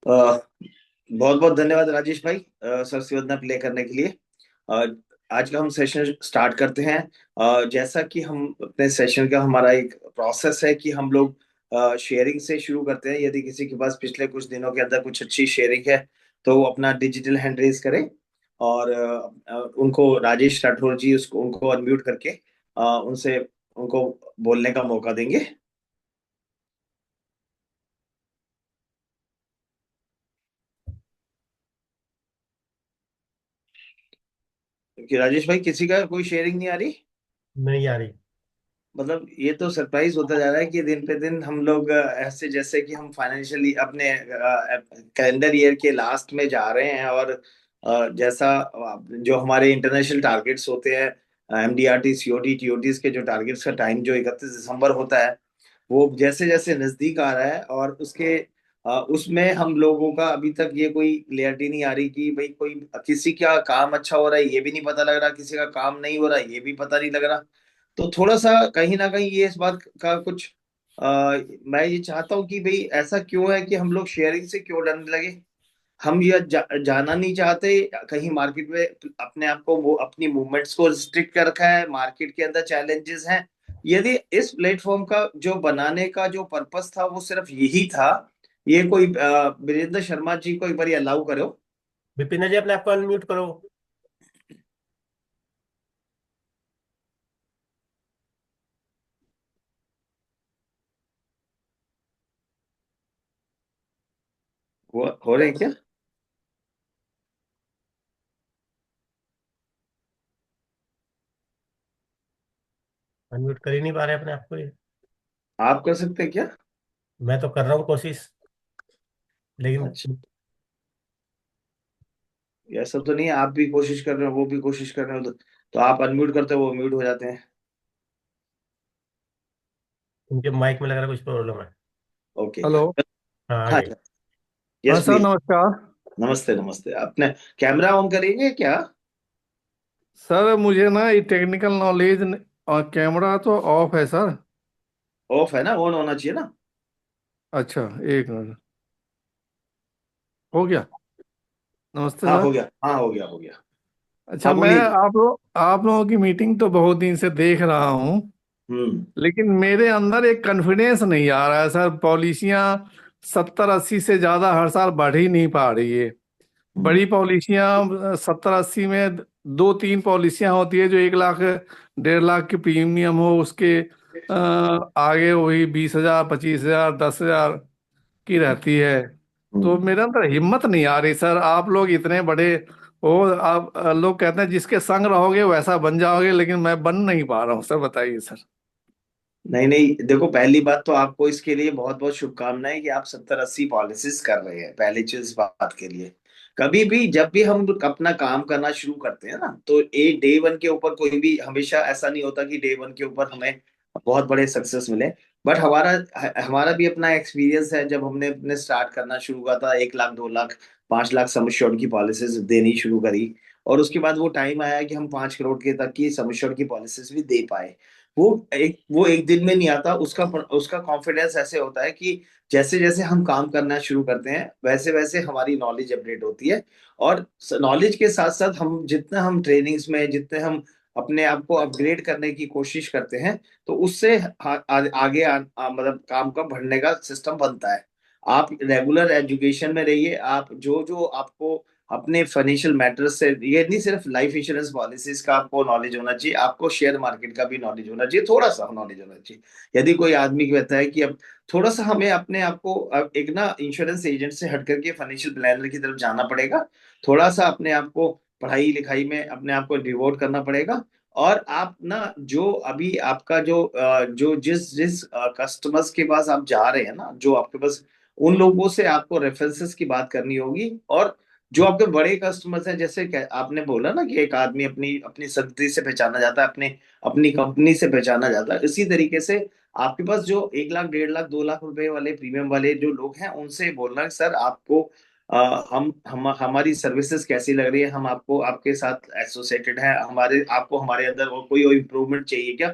बहुत बहुत धन्यवाद राजेश भाई, सर से वंदना प्ले करने के लिए। अ, आज का हम सेशन स्टार्ट करते हैं। जैसा कि हम अपने सेशन का हमारा एक प्रोसेस है कि हम लोग शेयरिंग से शुरू करते हैं। यदि किसी के पास पिछले कुछ दिनों के अंदर कुछ अच्छी शेयरिंग है तो वो अपना डिजिटल हैंड रेज करें, और उनको राजेश राठौर जी उसको उनको अनम्यूट करके उनसे उनको बोलने का मौका देंगे। कि राजेश भाई, किसी का कोई शेयरिंग नहीं आ रही? नहीं आ रही। मतलब ये तो सरप्राइज होता जा रहा है कि दिन पे दिन हम लोग ऐसे जैसे कि हम फाइनेंशियली अपने कैलेंडर ईयर के लास्ट में जा रहे हैं। और जैसा जो हमारे इंटरनेशनल टारगेट्स होते हैं, एमडीआरटी सीओटी टीओटीज के जो टारगेट्स का टाइम जो 31 दिसंबर होता है, वो जैसे जैसे नजदीक आ रहा है, और उसमें हम लोगों का अभी तक ये कोई क्लियरिटी नहीं आ रही कि भाई कोई किसी का काम अच्छा हो रहा है ये भी नहीं पता लग रहा, किसी का काम नहीं हो रहा ये भी पता नहीं लग रहा। तो थोड़ा सा कहीं ना कहीं ये इस बात का कुछ मैं ये चाहता हूँ कि भाई ऐसा क्यों है कि हम लोग शेयरिंग से क्यों डरने लगे। हम ये जाना नहीं चाहते कहीं मार्केट में अपने आप को, वो अपनी मूवमेंट्स को रिस्ट्रिक्ट कर रखा है, मार्केट के अंदर चैलेंजेस हैं। यदि इस प्लेटफॉर्म का जो बनाने का जो पर्पस था वो सिर्फ यही था, ये कोई वीरेंद्र शर्मा जी को एक बार अलाउ करो। विपिन जी, अपने आप को अनम्यूट करो। हो रहे हैं क्या? अनम्यूट कर ही नहीं पा रहे अपने आप को ये। आप कर सकते हैं क्या? मैं तो कर रहा हूँ कोशिश, अच्छा, लेकिन ऐसा तो नहीं है आप भी कोशिश कर रहे हो वो भी कोशिश कर रहे हो, तो आप अनम्यूट करते हो वो म्यूट हो जाते हैं। उनके माइक में लग रहा है कुछ प्रॉब्लम है। ओके। हेलो। हाँ, आ हाँ, गई। यस हाँ सर, प्लीज। नमस्कार। नमस्ते नमस्ते, अपने कैमरा ऑन करेंगे क्या? सर मुझे ना ये टेक्निकल नॉलेज और कैमरा तो ऑफ है सर। ऑफ है ना, ऑन होना चाहिए ना। अच्छा, एक मिनट। हो गया। नमस्ते हाँ सर। हो गया, हाँ हो गया हो गया। अच्छा, हाँ मैं बोलिए। आप लोगों की मीटिंग तो बहुत दिन से देख रहा हूँ, हम्म। लेकिन मेरे अंदर एक कॉन्फिडेंस नहीं आ रहा है सर। पॉलिसियाँ 70-80 से ज़्यादा हर साल बढ़ ही नहीं पा रही है। हम्म। बड़ी पॉलिसियाँ 70-80 में दो तीन पॉलिसियाँ होती है जो 1 लाख 1.5 लाख की प्रीमियम हो, उसके आगे वही 20,000 25,000 10,000 की रहती है। तो हम्म। मेरे अंदर हिम्मत नहीं आ रही सर। आप लोग इतने बड़े हो, आप लोग कहते हैं जिसके संग रहोगे वैसा बन जाओगे, लेकिन मैं बन नहीं पा रहा हूँ सर। बताइए सर। नहीं नहीं, देखो पहली बात तो आपको इसके लिए बहुत बहुत शुभकामनाएं कि आप 70-80 पॉलिसीज कर रहे हैं, पहली चीज इस बात के लिए। कभी भी जब भी हम अपना काम करना शुरू करते हैं ना, तो एक डे वन के ऊपर कोई भी हमेशा ऐसा नहीं होता कि डे वन के ऊपर हमें बहुत बड़े सक्सेस मिले। बट हमारा हमारा भी अपना एक्सपीरियंस है, जब हमने अपने स्टार्ट करना शुरू किया था 1 लाख 2 लाख 5 लाख सम एश्योर्ड की पॉलिसीज देनी शुरू करी, और उसके बाद वो टाइम आया कि हम 5 करोड़ के तक की सम एश्योर्ड की पॉलिसीज भी दे पाए। वो एक दिन में नहीं आता, उसका उसका कॉन्फिडेंस ऐसे होता है कि जैसे जैसे हम काम करना शुरू करते हैं वैसे वैसे हमारी नॉलेज अपडेट होती है। और नॉलेज के साथ साथ हम जितना हम ट्रेनिंग्स में जितने हम अपने आप को अपग्रेड करने की कोशिश करते हैं, तो उससे आगे मतलब काम का बढ़ने का सिस्टम बनता है। आप रेगुलर एजुकेशन में रहिए, आप जो जो आपको अपने फाइनेंशियल मैटर्स से, ये नहीं सिर्फ लाइफ इंश्योरेंस पॉलिसीज का आपको नॉलेज होना चाहिए, आपको शेयर मार्केट का भी नॉलेज होना चाहिए, थोड़ा सा नॉलेज होना चाहिए। यदि कोई आदमी कहता है कि अब थोड़ा सा हमें अपने आप को अब एक ना इंश्योरेंस एजेंट से हट करके फाइनेंशियल प्लानर की तरफ जाना पड़ेगा, थोड़ा सा अपने आप को पढ़ाई लिखाई में अपने आप को डिवोट करना पड़ेगा। और आप ना जो अभी आपका जो जिस जिस कस्टमर्स के पास आप जा रहे हैं ना, जो आपके पास, उन लोगों से आपको रेफरेंसेस की बात करनी होगी। और जो आपके बड़े कस्टमर्स हैं, जैसे आपने बोला ना कि एक आदमी अपनी अपनी संगति से पहचाना जाता है, अपने अपनी कंपनी से पहचाना जाता है, इसी तरीके से आपके पास जो 1 लाख 1.5 लाख 2 लाख रुपए वाले प्रीमियम वाले जो लोग हैं उनसे बोलना है, सर आपको हम हमारी सर्विसेज कैसी लग रही है, हम आपको आपके साथ एसोसिएटेड है, हमारे आपको हमारे अंदर और कोई इम्प्रूवमेंट चाहिए क्या?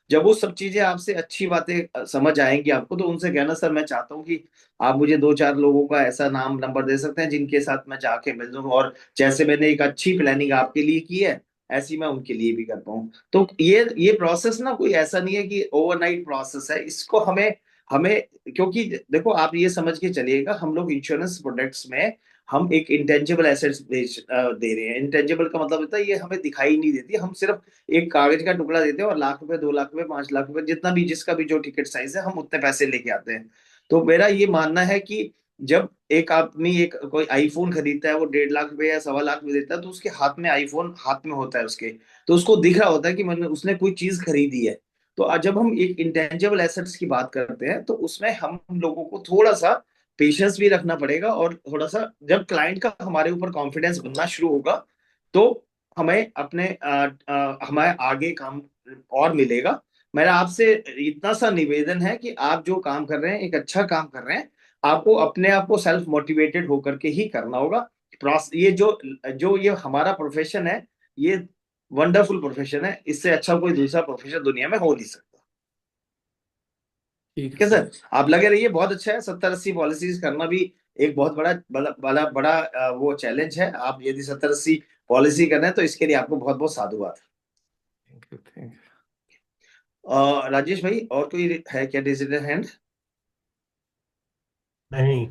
जब वो सब चीजें आपसे अच्छी बातें समझ आएंगी आपको, तो उनसे कहना सर मैं चाहता हूँ कि आप मुझे दो चार लोगों का ऐसा नाम नंबर दे सकते हैं जिनके साथ मैं जाके मिल जाऊँ, और जैसे मैंने एक अच्छी प्लानिंग आपके लिए की है ऐसी मैं उनके लिए भी कर पाऊँ। तो ये प्रोसेस ना कोई ऐसा नहीं है कि ओवरनाइट प्रोसेस है, इसको हमें हमें क्योंकि देखो आप ये समझ के चलिएगा, हम लोग इंश्योरेंस प्रोडक्ट्स में हम एक इंटेंजिबल एसेट्स दे रहे हैं। इंटेंजिबल का मतलब होता है ये हमें दिखाई नहीं देती, हम सिर्फ एक कागज का टुकड़ा देते हैं और लाख रुपए, 2 लाख रुपए, 5 लाख रुपए, जितना भी जिसका भी जो टिकट साइज है हम उतने पैसे लेके आते हैं। तो मेरा ये मानना है कि जब एक आदमी एक कोई आईफोन खरीदता है, वो 1.5 लाख रुपए या 1.25 लाख में देता है, तो उसके हाथ में आईफोन हाथ में होता है उसके, तो उसको दिख रहा होता है कि मैंने उसने कोई चीज खरीदी है। तो आज जब हम एक इंटेंजिबल एसेट्स की बात करते हैं तो उसमें हम लोगों को थोड़ा सा पेशेंस भी रखना पड़ेगा, और थोड़ा सा जब क्लाइंट का हमारे ऊपर कॉन्फिडेंस बनना शुरू होगा तो हमें हमारे आगे काम और मिलेगा। मेरा आपसे इतना सा निवेदन है कि आप जो काम कर रहे हैं एक अच्छा काम कर रहे हैं, आपको अपने आप को सेल्फ मोटिवेटेड होकर के ही करना होगा। ये जो जो ये हमारा प्रोफेशन है, ये वंडरफुल प्रोफेशन है, इससे अच्छा कोई दूसरा प्रोफेशन दुनिया में हो नहीं सकता। ठीक है ठीक है सर। सर, आप लगे रहिए, बहुत अच्छा है। 70-80 पॉलिसीज करना भी एक बहुत बड़ा बड़ा बड़ा, बड़ा वो चैलेंज है। आप यदि 70-80 पॉलिसी कर रहे हैं तो इसके लिए आपको बहुत बहुत साधुवाद। Thank you, thank you. Rajesh भाई, और कोई है क्या डिजिटल हैंड? नहीं।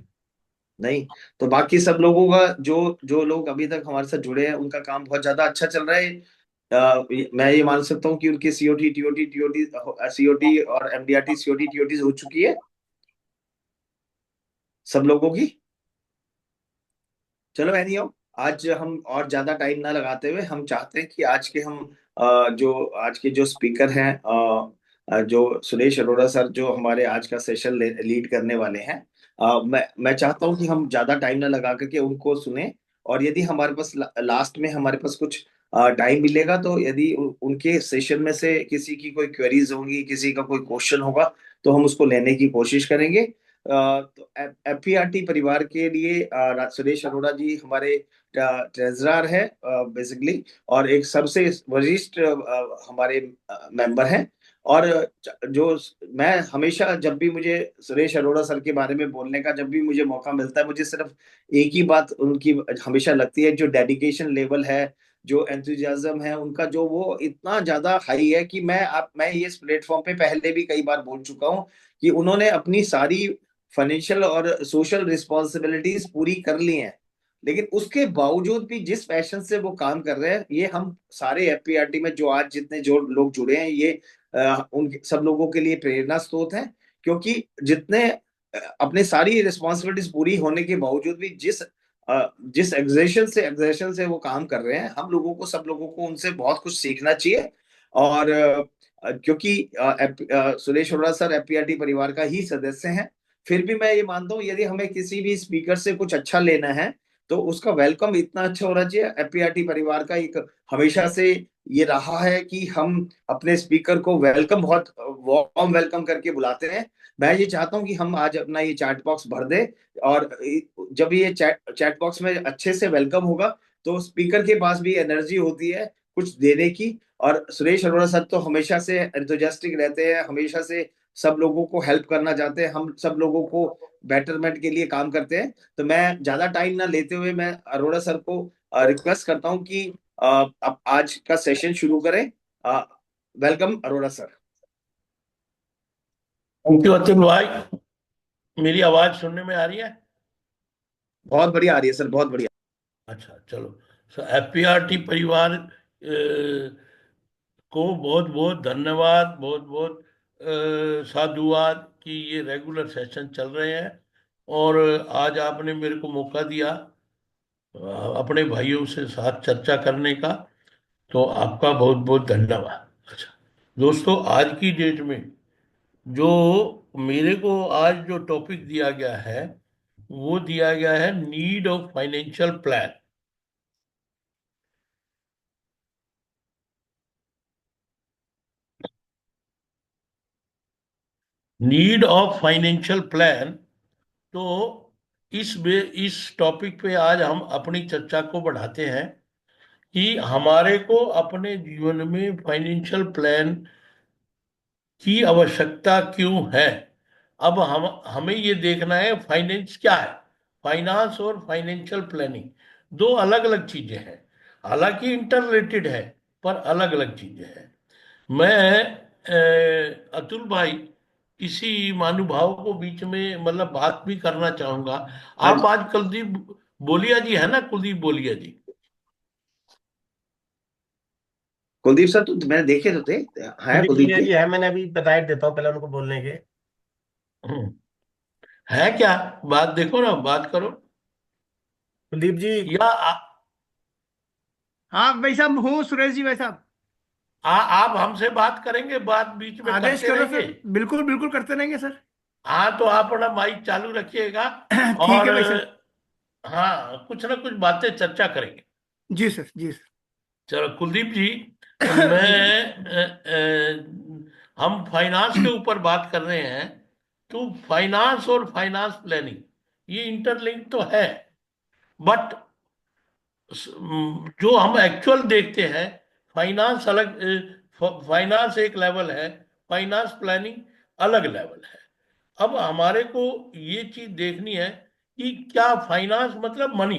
नहीं? तो बाकी सब लोगों का, जो जो लोग अभी तक हमारे साथ जुड़े हैं उनका काम बहुत ज्यादा अच्छा चल रहा है। मैं ये मान सकता हूँ कि उनकी सीओटी टीओटी टीओटी सीओटी और एमडीआरटी सीओटी टीओटी हो चुकी है सब लोगों की। चलो एनी हो, आज हम और ज्यादा टाइम ना लगाते हुए हम चाहते हैं कि आज के हम जो आज के जो स्पीकर हैं, जो सुरेश अरोड़ा सर जो हमारे आज का सेशन लीड करने वाले हैं, मैं चाहता हूं कि हम ज्यादा टाइम ना लगा करके उनको सुने। और यदि हमारे पास लास्ट में हमारे पास कुछ टाइम मिलेगा, तो यदि उनके सेशन में से किसी की कोई क्वेरीज होंगी, किसी का कोई क्वेश्चन होगा, तो हम उसको लेने की कोशिश करेंगे। तो एफपीआरटी परिवार के लिए सुरेश अरोड़ा जी हमारे ट्रेजरर है बेसिकली, और एक सबसे वरिष्ठ हमारे मेंबर हैं। और जो मैं हमेशा जब भी मुझे सुरेश अरोड़ा सर के बारे में बोलने का जब भी मुझे मौका मिलता है, मुझे सिर्फ एक ही बात उनकी हमेशा लगती है, जो डेडिकेशन लेवल है, जो एंथुजियाज्म है उनका, जो वो इतना ज्यादा हाई है कि मैं ये इस प्लेटफॉर्म पे पहले भी कई बार बोल चुका हूँ कि उन्होंने अपनी सारी फाइनेंशियल और सोशल रिस्पॉन्सिबिलिटीज पूरी कर ली हैं, लेकिन उसके बावजूद भी जिस पैशन से वो काम कर रहे हैं, ये हम सारे एफपीआरटी में जो आज जितने जो लोग जुड़े हैं, ये उन सब लोगों के लिए प्रेरणा स्रोत है। क्योंकि जितने अपने सारी रिस्पॉन्सिबिलिटीज पूरी होने के बावजूद भी जिस एग्जेशन से वो काम कर रहे हैं, हम लोगों को सब लोगों को उनसे बहुत कुछ सीखना चाहिए। और क्योंकि सुरेश अरोड़ा सर एफपीआरटी परिवार का ही सदस्य हैं, फिर भी मैं ये मानता हूँ यदि हमें किसी भी स्पीकर से कुछ अच्छा लेना है तो उसका वेलकम इतना अच्छा होना चाहिए। एफपीआरटी परिवार का एक हमेशा से ये रहा है कि हम अपने स्पीकर को वेलकम, बहुत वार्म वेलकम करके बुलाते हैं। मैं ये चाहता हूँ कि हम आज अपना ये चैट बॉक्स भर दे, और जब ये चैट चैट बॉक्स में अच्छे से वेलकम होगा तो स्पीकर के पास भी एनर्जी होती है कुछ देने की। और सुरेश अरोड़ा सर तो हमेशा से एंथुजियास्टिक रहते हैं, हमेशा से सब लोगों को हेल्प करना चाहते हैं, हम सब लोगों को बेटरमेंट के लिए काम करते हैं। तो मैं ज्यादा टाइम ना लेते हुए मैं अरोड़ा सर को रिक्वेस्ट करता हूं कि अब आज का सेशन शुरू करें। Welcome Arora sir. Thank you Atul भाई। मेरी आवाज सुनने में आ रही है? बहुत बढ़िया आ रही है सर, बहुत बढ़िया। अच्छा, चलो। सो एफपीआरटी परिवार को बहुत बहुत धन्यवाद, बहुत बहुत साधुवाद कि ये रेगुलर सेशन चल रहे हैं। और आज आपने मेरे को मौका दिया अपने भाइयों से साथ चर्चा करने का, तो आपका बहुत बहुत धन्यवाद। अच्छा दोस्तों, आज की डेट में जो मेरे को आज जो टॉपिक दिया गया है, वो दिया गया है need of financial plan. Need of financial plan. तो इस टॉपिक पे आज हम अपनी चर्चा को बढ़ाते हैं कि हमारे को अपने जीवन में फाइनेंशियल प्लान की आवश्यकता क्यों है। अब हम हमें ये देखना है फाइनेंस क्या है। फाइनेंस और फाइनेंशियल प्लानिंग दो अलग अलग चीजें हैं। हालांकि इंटर रिलेटेड है, पर अलग अलग चीजें हैं। मैं अतुल भाई किसी महानुभाव को बीच में मतलब बात भी करना चाहूंगा। हाँ आप जी। आज कुलदीप बोलिया जी है ना, कुलदीप बोलिया जी। कुलदीप सर तो मैंने देखे तो थे। है कुलदीप कुलदीप भैया जी। जी है, मैंने अभी बता देता हूँ पहले उनको बोलने के। हम्म, है क्या? बात देखो ना, बात करो। कुलदीप जी। या हाँ भाई साहब, हूँ सुरेश जी भाई साहब। आप हमसे बात करेंगे, बात बीच में आदेश करते करो रहेंगे। सर, बिल्कुल बिल्कुल करते रहेंगे सर। हाँ, तो आप अपना माइक चालू रखिएगा। ठीक और है भाई साहब। हाँ, कुछ ना कुछ बातें चर्चा करेंगे। जी सर, जी सर। चलो कुलदीप जी, जी मैं सर। हम फाइनेंस के ऊपर बात कर रहे हैं। तो फाइनेंस और फाइनेंस प्लानिंग ये इंटरलिंक तो है, बट जो हम एक्चुअल देखते हैं, फाइनेंस अलग, फाइनेंस एक लेवल है, फाइनेंस प्लानिंग अलग लेवल है। अब हमारे को ये चीज देखनी है कि क्या फाइनेंस मतलब मनी।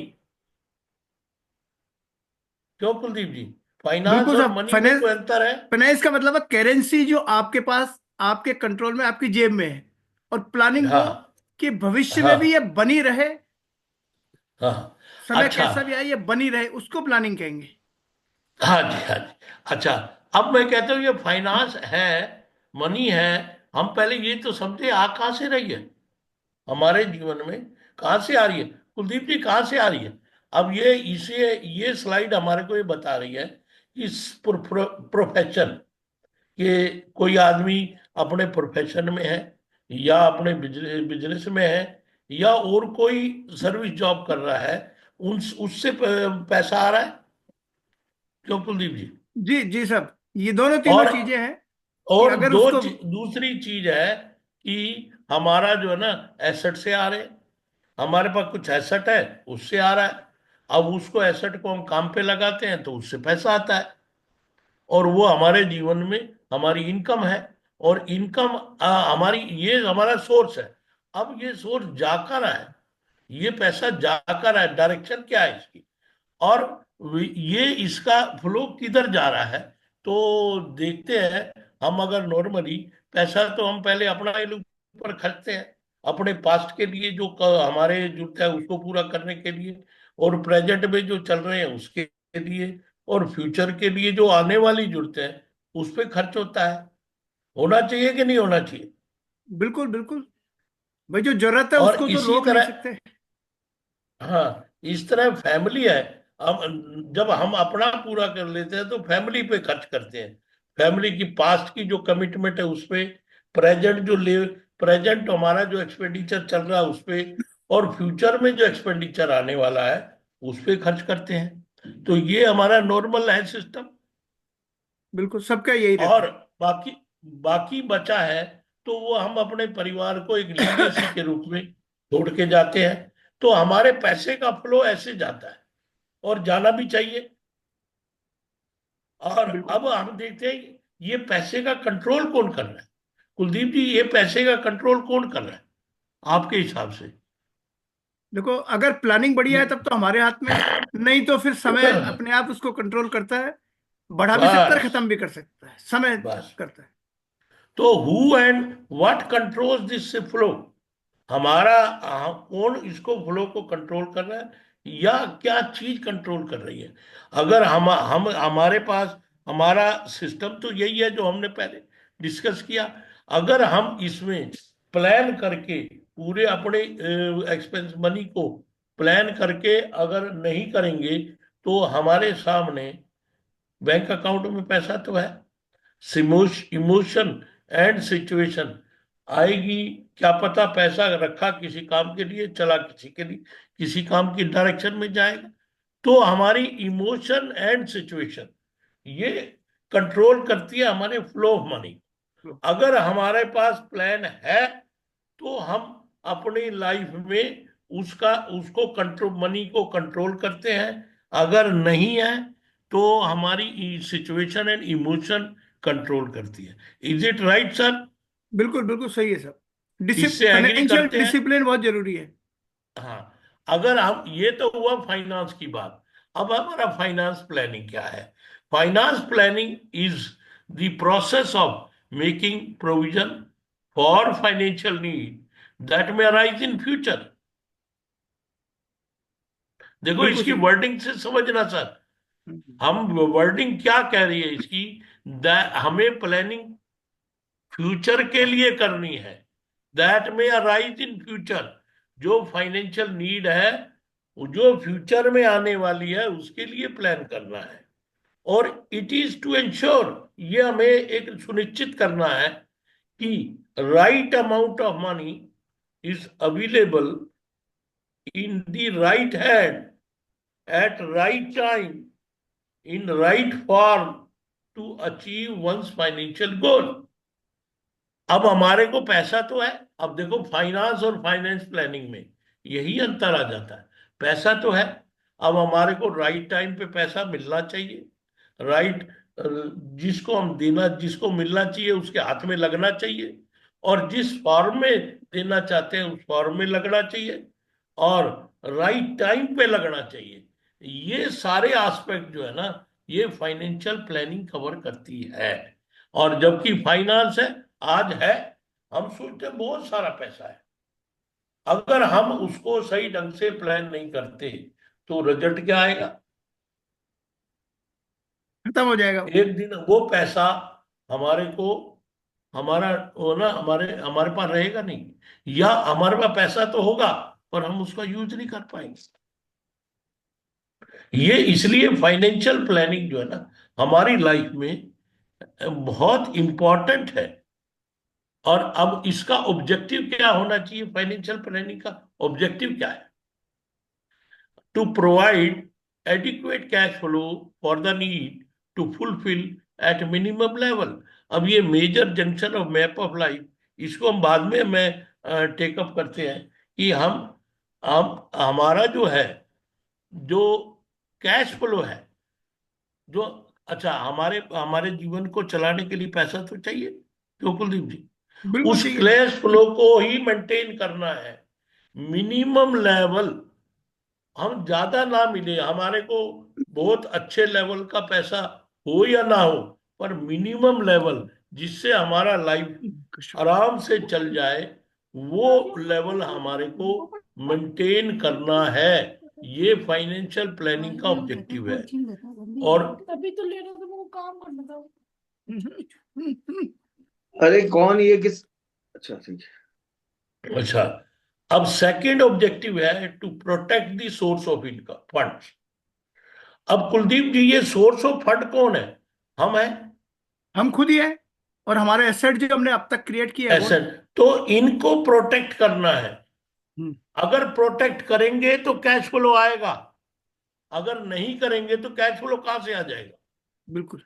क्यों कुलदीप जी, फाइनेंस बिल्कुल और साहब, मनी में फाइनेंस। कोई अंतर है? फाइनेंस का मतलब है करेंसी जो आपके पास, आपके कंट्रोल में, आपकी जेब में है। और प्लानिंग वो हाँ, कि भविष्य में भी हाँ, ये बनी रहे, हाँ। समय अच्छा, कैसा भी आए ये बनी रहे, उसको प्लानिंग कहेंगे। हाँ जी, हाँ जी। अच्छा, अब मैं कहता हूँ ये फाइनेंस है, मनी है। हम पहले ये तो समझे आ कहाँ से रही है हमारे जीवन में, कहाँ से आ रही है कुलदीप जी, कहाँ से आ रही है। अब ये स्लाइड हमारे को ये बता रही है कि इस प्रोफेशन के कोई आदमी अपने प्रोफेशन में है, या अपने बिजनेस में है, या और कोई सर्विस जॉब कर रहा है, उन उससे पैसा आ रहा है। क्यों कुलदीप जी? जी जी साहब, ये दोनों तीनों और चीजें हैं कि और अगर उसको। दूसरी चीज है कि हमारा जो है ना, एसेट से आ रहे हैं। हमारे पास कुछ एसेट है, उससे आ रहा है। अब उसको एसेट को हम काम पे लगाते हैं तो उससे पैसा आता है, और वो हमारे जीवन में हमारी इनकम है। और इनकम हमारी, ये हमारा सोर्स है। अब ये सोर्स जाकर है, ये पैसा जाकर है, डायरेक्शन क्या है इसकी, और ये इसका फ्लो किधर जा रहा है। तो देखते हैं। हम अगर नॉर्मली पैसा तो हम पहले अपना ही ऊपर खर्चते हैं, अपने पास्ट के लिए जो हमारे जरूरत है उसको पूरा करने के लिए, और प्रेजेंट में जो चल रहे हैं उसके लिए, और फ्यूचर के लिए जो आने वाली जरूरत है उस पर खर्च होता है। होना चाहिए कि नहीं होना चाहिए? बिल्कुल बिल्कुल। भाई जो जरूरत है और उसको तो इसी रोक नहीं तरह, सकते। हाँ, इस तरह फैमिली है। अब जब हम अपना पूरा कर लेते हैं तो फैमिली पे खर्च करते हैं। फैमिली की पास्ट की जो कमिटमेंट है उस पे, प्रेजेंट जो ले प्रेजेंट हमारा जो एक्सपेंडिचर चल रहा है उस पे, और फ्यूचर में जो एक्सपेंडिचर आने वाला है उस पे खर्च करते हैं। तो ये हमारा नॉर्मल है सिस्टम। बिल्कुल, सबका यही रहता और है। बाकी बाकी बचा है तो वो हम अपने परिवार को एक लीगेसी के रूप में छोड़ के जाते हैं। तो हमारे पैसे का फ्लो ऐसे जाता है, और जाना भी चाहिए। और बिल्कुल। अब हम देखते हैं ये पैसे का कंट्रोल कौन कर रहा है। कुलदीप जी, ये पैसे का कंट्रोल कौन कर रहा है आपके हिसाब से? देखो, अगर प्लानिंग बढ़िया ये है तब तो हमारे हाथ में है, नहीं तो फिर समय अपने आप उसको कंट्रोल करता है। बढ़ा भी सकता है, बस, खत्म भी कर सकता है, समय बस। करता है। तो who and what controls this flow. हमारा कौन इसको फ्लो को कंट्रोल कर रहा है, या क्या चीज कंट्रोल कर रही है। अगर हम हमारे पास हमारा सिस्टम तो यही है जो हमने पहले डिस्कस किया। अगर हम इसमें प्लान करके पूरे अपने एक्सपेंस मनी को प्लान करके अगर नहीं करेंगे, तो हमारे सामने बैंक अकाउंट में पैसा तो है, इमोशन एंड सिचुएशन आएगी। क्या पता पैसा रखा किसी काम के लिए, चला किसी के लिए, किसी काम की डायरेक्शन में जाएगा। तो हमारी इमोशन एंड सिचुएशन ये कंट्रोल करती है हमारे फ्लो ऑफ मनी। अगर हमारे पास प्लान है तो हम अपनी लाइफ में उसका उसको कंट्रोल, मनी को कंट्रोल करते हैं। अगर नहीं है तो हमारी सिचुएशन एंड इमोशन कंट्रोल करती है। Is it right sir? बिल्कुल बिल्कुल सही है सर। इससे एग्री फाइनेंशियल करते हैं? डिसिप्लिन बहुत जरूरी है। हाँ। अगर हम, ये तो हुआ फाइनेंस की बात। अब हमारा फाइनेंस प्लानिंग क्या है? Finance planning is the process of making provision for financial need that में अराइज इन फ्यूचर। देखो बिल्कुल इसकी सही। वर्डिंग से समझना सर, हम्म, हम वर्डिंग क्या कह रही है इसकी। हमें प्लानिंग फ्यूचर के लिए करनी है, दैट में अराइज इन फ्यूचर। जो फाइनेंशियल नीड है, वो जो फ्यूचर में आने वाली है, उसके लिए प्लान करना है। और इट इज टू इंश्योर, ये हमें एक सुनिश्चित करना है कि right amount of money is available in the right hand at right time in right form to achieve one's financial goal. अब हमारे को पैसा तो है। अब देखो फाइनेंस और फाइनेंस प्लानिंग में यही अंतर आ जाता है। पैसा तो है, अब हमारे को राइट टाइम पे पैसा मिलना चाहिए। राइट, जिसको हम देना, जिसको मिलना चाहिए उसके हाथ में लगना चाहिए, और जिस फॉर्म में देना चाहते हैं उस फॉर्म में लगना चाहिए, और राइट टाइम पे लगना चाहिए। ये सारे एस्पेक्ट जो है ना, ये फाइनेंशियल प्लानिंग कवर करती है। और जबकि फाइनेंस है, आज है, हम सोचते हैं बहुत सारा पैसा है, अगर हम उसको सही ढंग से प्लान नहीं करते तो रिजल्ट क्या आएगा? खत्म हो जाएगा। एक दिन वो पैसा हमारे को, हमारा वो ना, हमारे हमारे पास रहेगा नहीं, या हमारे पास पैसा तो होगा पर हम उसका यूज नहीं कर पाएंगे। ये इसलिए फाइनेंशियल प्लानिंग जो है ना, हमारी लाइफ में बहुत इंपॉर्टेंट है। और अब इसका ऑब्जेक्टिव क्या होना चाहिए? फाइनेंशियल प्लानिंग का ऑब्जेक्टिव क्या है? To provide adequate cash flow for the need to fulfil at minimum level. अब ये major junction of map of life, इसको हम बाद में मैं टेकअप करते हैं कि हम हमारा जो है, जो कैश फ्लो है, जो, अच्छा, हमारे हमारे जीवन को चलाने के लिए पैसा तो चाहिए, क्यों कुलदीप जी? बिल्कुल उस चाहिए। कैश फ्लो को ही मेंटेन करना है, मिनिमम लेवल। हम ज्यादा ना मिले हमारे को, बहुत अच्छे लेवल का पैसा हो या ना हो, पर मिनिमम लेवल जिससे हमारा लाइफ आराम से चल जाए, वो लेवल हमारे को मेंटेन करना है। ये फाइनेंशियल प्लानिंग का ऑब्जेक्टिव है। और तभी तो लेना था, वो काम करना था। अरे कौन ये किस, अच्छा ठीक अच्छा, अब सेकंड ऑब्जेक्टिव है to protect the source of income fund. अब कुलदीप जी, ये सोर्स ऑफ फंड कौन है? हम हैं, हम खुद ही है, और हमारे एसेट जो हमने अब तक क्रिएट किया है वो एसेट। तो इनको प्रोटेक्ट करना है। हम्म, अगर प्रोटेक्ट करेंगे तो कैश फ्लो आएगा, अगर नहीं करेंगे तो कैश फ्लो कहां से आ जाएगा? बिल्कुल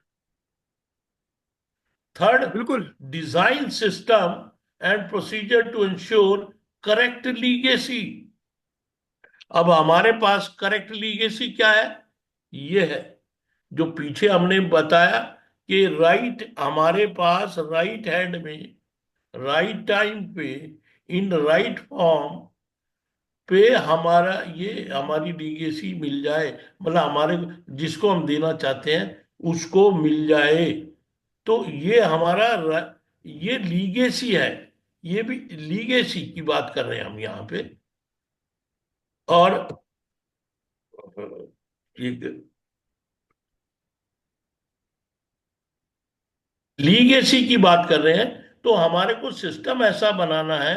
थर्ड, बिल्कुल। Design system and procedure to ensure correct legacy. अब हमारे पास करेक्ट लीगेसी क्या है? ये है जो पीछे हमने बताया कि राइट, हमारे पास राइट हैंड में राइट टाइम पे इन राइट फॉर्म पे हमारा, ये हमारी लीगेसी मिल जाए, मतलब हमारे जिसको हम देना चाहते हैं उसको मिल जाए। तो ये हमारा ये लीगेसी है। ये भी लीगेसी की बात कर रहे हैं हम यहाँ पे। और एक लीगेसी की बात कर रहे हैं, तो हमारे को सिस्टम ऐसा बनाना है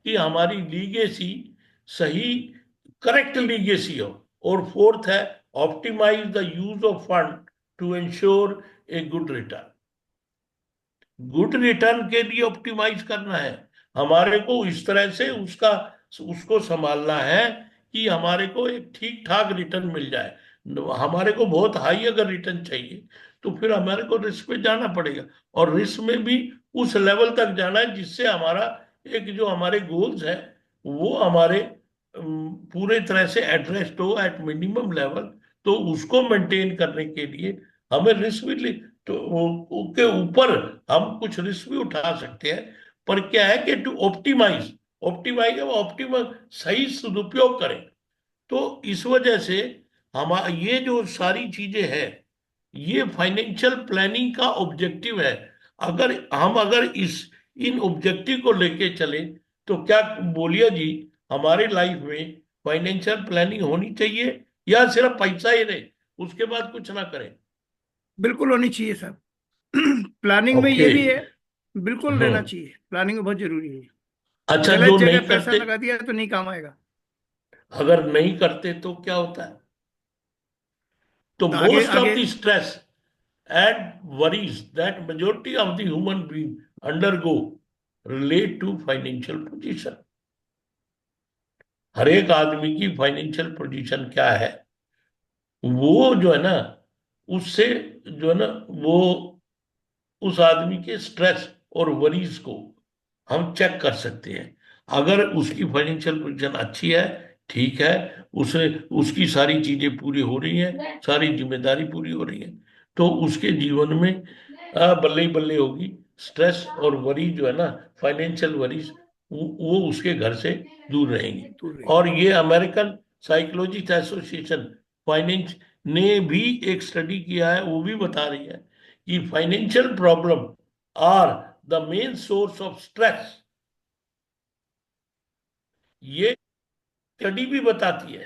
कि हमारी लीगेसी सही, करेक्ट लीगेसी हो। और फोर्थ है, optimise the use of fund to ensure a good return. गुड रिटर्न के लिए ऑप्टिमाइज करना है, हमारे को इस तरह से उसका, उसको संभालना है कि हमारे को एक ठीक ठाक रिटर्न मिल जाए। हमारे को बहुत हाई अगर रिटर्न चाहिए तो फिर हमारे को रिस्क पे जाना पड़ेगा, और रिस्क में भी उस लेवल तक जाना है जिससे हमारा एक, जो हमारे गोल्स है वो हमारे पूरे तरह से एड्रेस्ड हो एट मिनिमम लेवल। तो उसको मेंटेन करने के लिए हमें रिस्क भी तो उसके ऊपर हम कुछ रिस्क भी उठा सकते हैं। पर क्या है कि टू ऑप्टिमाइज, ऑप्टिमाइज ऑप्टिमम सही सदुपयोग करें। तो इस वजह से हम ये जो सारी चीजें हैं, ये फाइनेंशियल प्लानिंग का ऑब्जेक्टिव है। अगर इस इन ऑब्जेक्टिव को लेके चले, तो क्या बोलिए जी, हमारे लाइफ में फाइनेंशियल प्लानिंग होनी चाहिए या सिर्फ पैसा ही रहे, उसके बाद कुछ ना करें? बिल्कुल होनी चाहिए सर। प्लानिंग में ओके। ये भी है, बिल्कुल रहना हम्म। चाहिए, प्लानिंग बहुत जरूरी है। अच्छा, गलत जो जगह नहीं पैसा करते, लगा दिया तो नहीं काम आएगा। अगर नहीं करते तो क्या होता है? तो तो आगे मोस्ट ऑफ आगे the stress and worries that majority of the human being undergo relate to financial position। हर एक आदमी की फाइनेंशियल पोजीशन क्या है, वो जो है ना, उससे जो है ना, वो उस आदमी के स्ट्रेस और वरीज को हम चेक कर सकते हैं। अगर उसकी फाइनेंशियल पोजीशन अच्छी है, ठीक है, उसे उसकी सारी चीजें पूरी हो रही हैं, सारी जिम्मेदारी पूरी हो रही है, तो उसके जीवन में बल्ले ही बल्ले होगी। स्ट्रेस और वरी जो है ना, फाइनेंशियल वरीज, वो उसके घर से दूर रहेंगी। दूर रही। और ये अमेरिकन साइकोलॉजिस्ट एसोसिएशन फाइनेंस ने भी एक स्टडी किया है, वो भी बता रही है कि financial problem are the main source of stress. ये स्टडी भी बताती है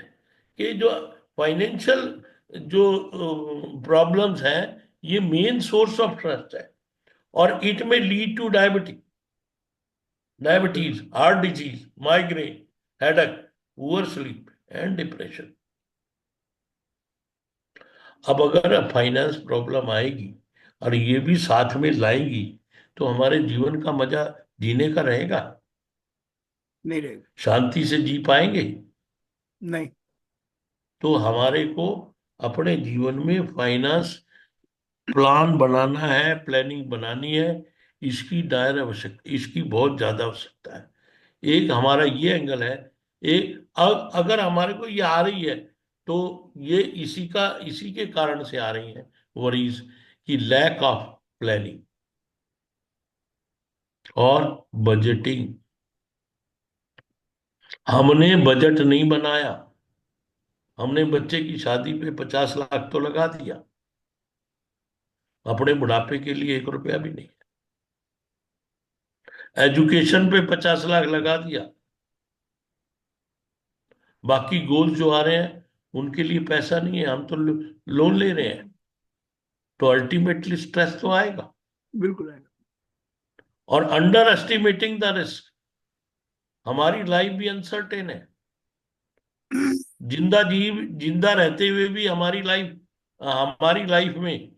कि जो फाइनेंशियल जो प्रॉब्लम्स हैं, ये मेन सोर्स ऑफ स्ट्रेस है, और इट में lead two diabetes, heart disease, migraine, headache, poor sleep and depression. अब अगर फाइनेंस प्रॉब्लम आएगी और ये भी साथ में लाएगी, तो हमारे जीवन का मजा जीने का रहेगा? नहीं रहेगा। शांति से जी पाएंगे? नहीं। तो हमारे को अपने जीवन में फाइनेंस प्लान बनाना है, प्लानिंग बनानी है। इसकी दायरा आवश्यकता, इसकी बहुत ज्यादा आवश्यकता है। एक हमारा ये एंगल है। अगर हमारे को ये आ रही है, तो ये इसी के कारण से आ रही है वरीज, की लैक ऑफ प्लानिंग और बजटिंग। हमने बजट नहीं बनाया, हमने बच्चे की शादी पे 50 लाख तो लगा दिया, अपने बुढ़ापे के लिए 1 रुपया भी नहीं। एजुकेशन पे 50 लाख लगा दिया, बाकी गोल्स जो आ रहे हैं उनके लिए पैसा नहीं है, हम तो लोन ले रहे हैं। तो अल्टीमेटली स्ट्रेस तो आएगा। बिल्कुल आएगा। और अंडर एस्टिमेटिंग द रिस्क, हमारी लाइफ भी अनसर्टेन है। जिंदा रहते हुए भी हमारी लाइफ में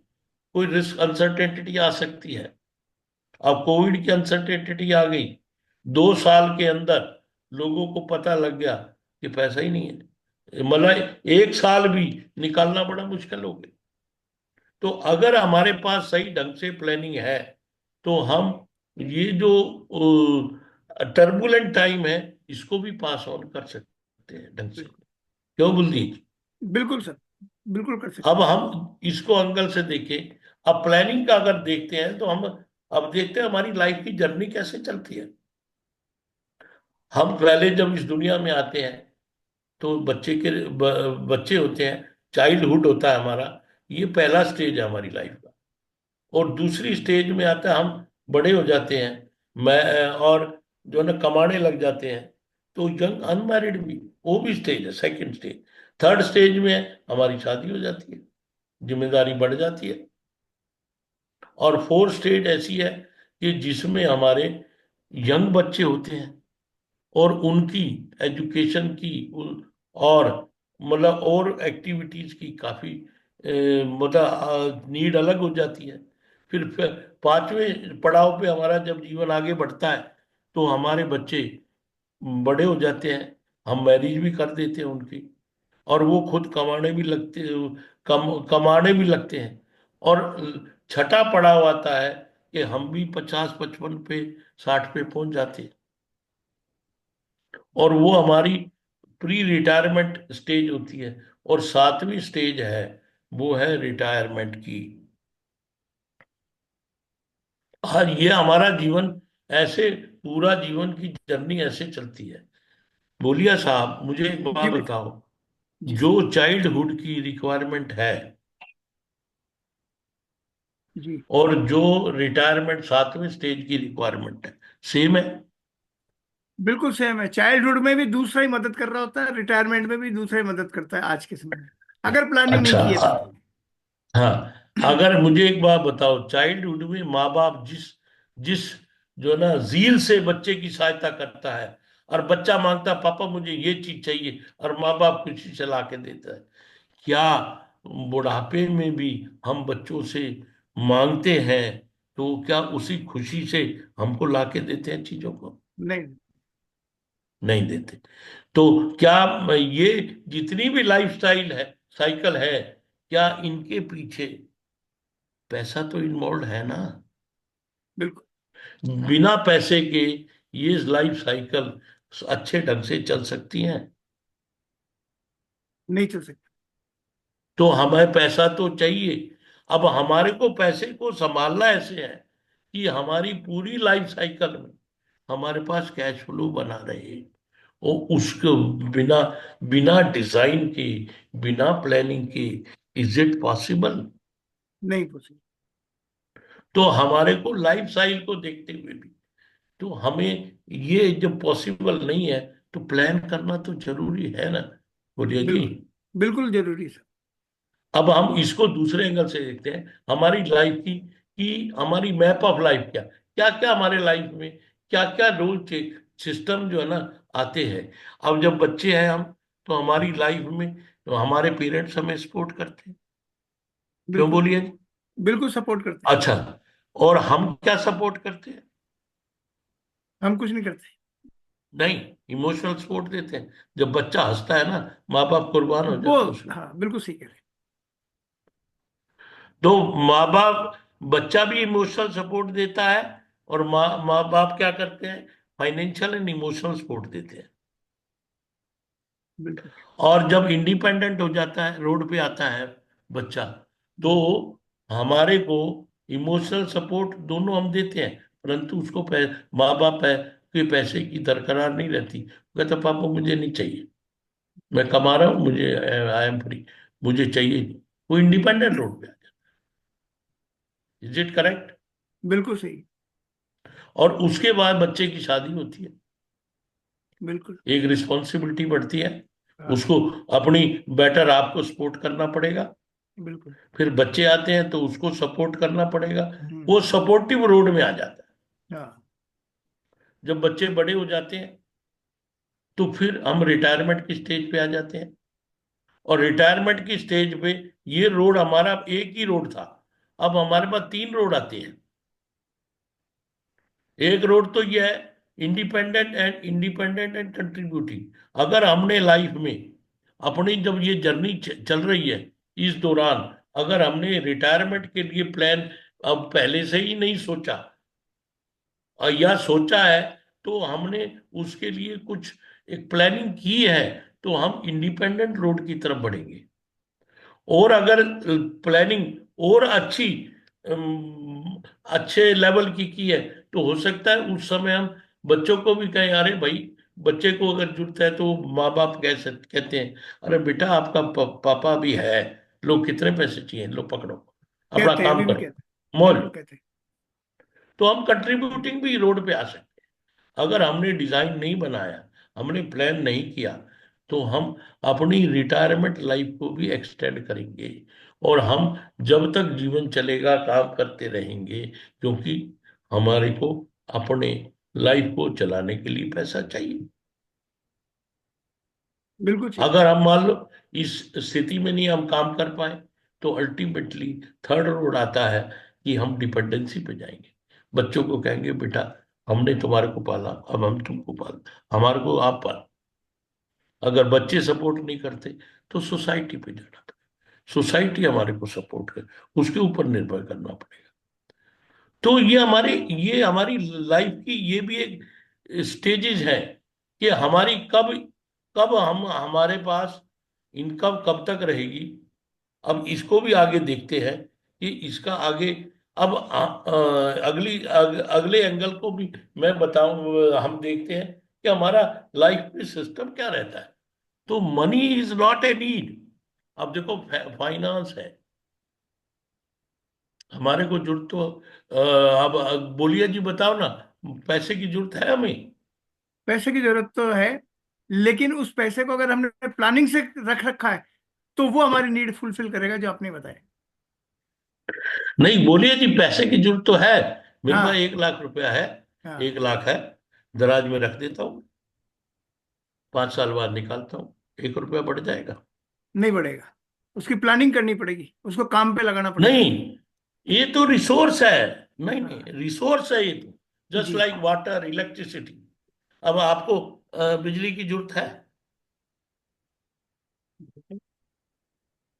कोई रिस्क अनसर्टेनिटी आ सकती है। अब कोविड की अनसर्टेनिटी आ गई, 2 साल के अंदर लोगों को पता लग गया कि पैसा ही नहीं है, मतलब 1 साल भी निकालना बड़ा मुश्किल हो गया। तो अगर हमारे पास सही ढंग से प्लानिंग है, तो हम ये जो टर्बुलेंट टाइम है, इसको भी पास ऑन कर सकते हैं ढंग से। क्यों बुलदीज? बिल्कुल सर, बिल्कुल कर अब सकते हैं। हम इसको एंगल से देखें। अब प्लानिंग का अगर देखते हैं, तो हम अब देखते हैं हमारी लाइफ की जर्नी कैसे चलती है। हम पहले जब इस दुनिया में आते हैं, तो बच्चे होते हैं, चाइल्डहुड होता है हमारा, ये पहला स्टेज है हमारी लाइफ का। और दूसरी स्टेज में आता है, हम बड़े हो जाते हैं, मैं और जो है ना कमाने लग जाते हैं। तो यंग अनमैरिड भी, वो भी स्टेज है, सेकंड स्टेज। थर्ड स्टेज में हमारी शादी हो जाती है, जिम्मेदारी बढ़ जाती है। और फोर्थ स्टेज ऐसी है कि जिसमें हमारे यंग बच्चे होते हैं, और उनकी एजुकेशन की और मतलब और एक्टिविटीज की काफी मतलब नीड अलग हो जाती है। फिर 5वें पड़ाव पे हमारा जब जीवन आगे बढ़ता है, तो हमारे बच्चे बड़े हो जाते हैं, हम मैरिज भी कर देते हैं उनकी, और वो खुद कमाने भी लगते हैं। और छठा पड़ाव आता है कि हम भी 50-55 पे, 60 पे पहुंच जाते हैं, और वो हमारी प्री रिटायरमेंट स्टेज होती है। और 7वीं स्टेज है, वो है रिटायरमेंट की। और ये हमारा जीवन ऐसे, पूरा जीवन की जर्नी ऐसे चलती है। बोलिया साहब, मुझे एक जी बात बेटा। बताओ, जी सर। जो चाइल्डहुड की रिक्वायरमेंट है जी और जो रिटायरमेंट 7वें स्टेज की रिक्वायरमेंट है, सेम है? बिल्कुल सेम है। चाइल्डहुड में भी दूसरा ही मदद कर रहा होता है, रिटायरमेंट में भी दूसरा ही मदद करता है आज के समय में, अगर प्लानिंग नहीं अच्छा, की है तो। हाँ, अगर मुझे एक बात बताओ, चाइल्डहुड में माँ बाप जिस जिस जो है ना जील से बच्चे की सहायता करता है, और बच्चा मांगता है पापा मुझे ये चीज चाहिए, और माँ बाप खुशी से ला के देता है, क्या बुढ़ापे में भी हम बच्चों से मांगते हैं तो क्या उसी खुशी से हमको ला के देते हैं चीजों को? नहीं। नहीं देते। तो क्या ये जितनी भी लाइफ स्टाइल है, साइकिल है, क्या इनके पीछे पैसा तो इन्वॉल्व है ना? बिल्कुल बिना पैसे के ये लाइफ साइकिल अच्छे ढंग से चल सकती हैं? नहीं चल सकता। तो हमें पैसा तो चाहिए। अब हमारे को पैसे को संभालना ऐसे है कि हमारी पूरी लाइफ साइकिल में हमारे पास कैश फ्लो बना रहे, और उसको बिना बिना डिजाइन के, बिना प्लानिंग के, इज इट पॉसिबल? नहीं पॉसिबल। तो हमारे को लाइफ साइकिल को देखते हुए भी तो हमें ये जब पॉसिबल नहीं है, तो प्लान करना तो जरूरी है ना। बोलिए जी। बिल्कुल बिल्कुल जरूरी सर। अब हम इसको दूसरे एंगल से देखते हैं, हमारी लाइफ की, कि हमारी मैप ऑफ लाइफ क्या क्या क्या हमारे लाइफ में क्या क्या रोल सिस्टम जो है ना आते हैं। अब जब बच्चे हैं हम, तो हमारी लाइफ में तो हमारे पेरेंट्स हमें सपोर्ट करते हैं। क्यों बिल्कुल बोलिए? बिल्कुल सपोर्ट करते हैं। अच्छा, और हम क्या सपोर्ट करते हैं? हम कुछ नहीं करते। नहीं, इमोशनल सपोर्ट देते हैं। जब बच्चा हंसता है ना, माँ बाप कुर्बान हो वो जाते हैं उसमें। हाँ बिल्कुल सही कह रहे तो माँ बाप, बच्चा भी इमोशनल सपोर्ट देता है, और माँ माँ बाप क्या करते हैं? फाइनेंशियल एंड इमोशनल सपोर्ट देते हैं। हैं। बिल्कुल और जब इंडिपेंडेंट हो जाता है, रोड पे आता है बच्चा, तो हमारे को इमोशनल सपोर्ट दोनों हम देते हैं, परंतु उसको माँ बाप के पैसे की दरकरार नहीं रहती। वो कहता पापा मुझे नहीं चाहिए, मैं कमा रहा हूँ, मुझे आई एम फ्री, मुझे चाहिए नहीं। वो इंडिपेंडेंट रोड पे आ जाता है। Is it correct? बिल्कुल सही। और उसके बाद बच्चे की शादी होती है, बिल्कुल एक रिस्पॉन्सिबिलिटी बढ़ती है, हाँ। उसको अपनी बेटर आपको सपोर्ट करना पड़ेगा। बिल्कुल फिर बच्चे आते हैं तो उसको सपोर्ट करना पड़ेगा। हम्म। वो सपोर्टिव रोड में आ जाता है। हाँ जब बच्चे बड़े हो जाते हैं, तो फिर हम रिटायरमेंट की स्टेज पे आ जाते हैं। और रिटायरमेंट की स्टेज पे ये रोड हमारा एक ही रोड था, अब हमारे पास 3 रोड आते हैं। एक रोड तो ये है, इंडिपेंडेंट एंड कंट्रीब्यूटिंग। अगर हमने लाइफ में अपनी जब ये जर्नी चल रही है, इस दौरान अगर हमने रिटायरमेंट के लिए प्लान अब पहले से ही नहीं सोचा, या सोचा है, तो हमने उसके लिए कुछ एक प्लानिंग की है, तो हम इंडिपेंडेंट रोड की तरफ बढ़ेंगे। और अगर प्लानिंग और अच्छी, अच्छे लेवल की है, तो हो सकता है उस समय हम बच्चों को भी कहें, अरे भाई, बच्चे को अगर जरूरत है तो माँ बाप कहते हैं, अरे बेटा आपका पापा भी है, लो कितने पैसे चाहिए, लो पकड़ो, अपना कहते हैं, काम अभी भी करो, कहते हैं। मौज। बिल्कुल कहते हैं। तो हम कंट्रीब्यूटिंग भी रोड पे आ सकते हैं। अगर हमने डिजाइन नहीं बनाया, हमने प्लान नहीं किया, तो हम अपनी रिटायरमेंट लाइफ को भी एक्सटेंड करेंगे, और हम जब तक जीवन चलेगा काम करते रहेंगे, क्योंकि हमारे को अपने लाइफ को चलाने के लिए पैसा चाहिए। बिल्कुल चाहिए। अगर हम मान लो इस स्थिति में नहीं हम काम कर पाए, तो अल्टीमेटली थर्ड रोड आता है कि हम डिपेंडेंसी पे जाएंगे। बच्चों को कहेंगे बेटा हमने तुम्हारे को पाला, अब हम तुमको पाल, हमारे को आप पाल। अगर बच्चे सपोर्ट नहीं करते, तो सोसाइटी पे जाना पड़ेगा, सोसाइटी हमारे को सपोर्ट करे, उसके ऊपर निर्भर करना पड़ेगा। तो ये हमारी लाइफ की ये भी एक स्टेजेस है, कि हमारी कब कब हम हमारे पास इनकम कब तक रहेगी। अब इसको भी आगे देखते हैं कि इसका आगे अब अगले एंगल को भी मैं बताऊं, हम देखते हैं कि हमारा लाइफ में सिस्टम क्या रहता है। तो money is not a need. अब देखो, फाइनेंस है, हमारे को जरूरत तो अब बोलिए जी, बताओ ना, पैसे की जरूरत है हमें? पैसे की जरूरत तो है, लेकिन उस पैसे को अगर हमने प्लानिंग से रख रखा है तो वो हमारी नीड फुलफिल करेगा, जो आपने बताया। नहीं, बोलिए जी, पैसे की जरूरत तो है। मेरे पास हाँ। 1 लाख रुपया है, हाँ। 1 लाख है, दराज में रख देता हूँ, 5 साल बाद निकालता हूँ, 1 रुपया बढ़ जाएगा। नहीं बढ़ेगा, उसकी प्लानिंग करनी पड़ेगी, उसको काम पे लगाना पड़ेगा। नहीं, ये तो रिसोर्स है। नहीं नहीं, हाँ। रिसोर्स है ये तो, जस्ट जी। Like water, electricity. अब आपको बिजली की जरूरत है?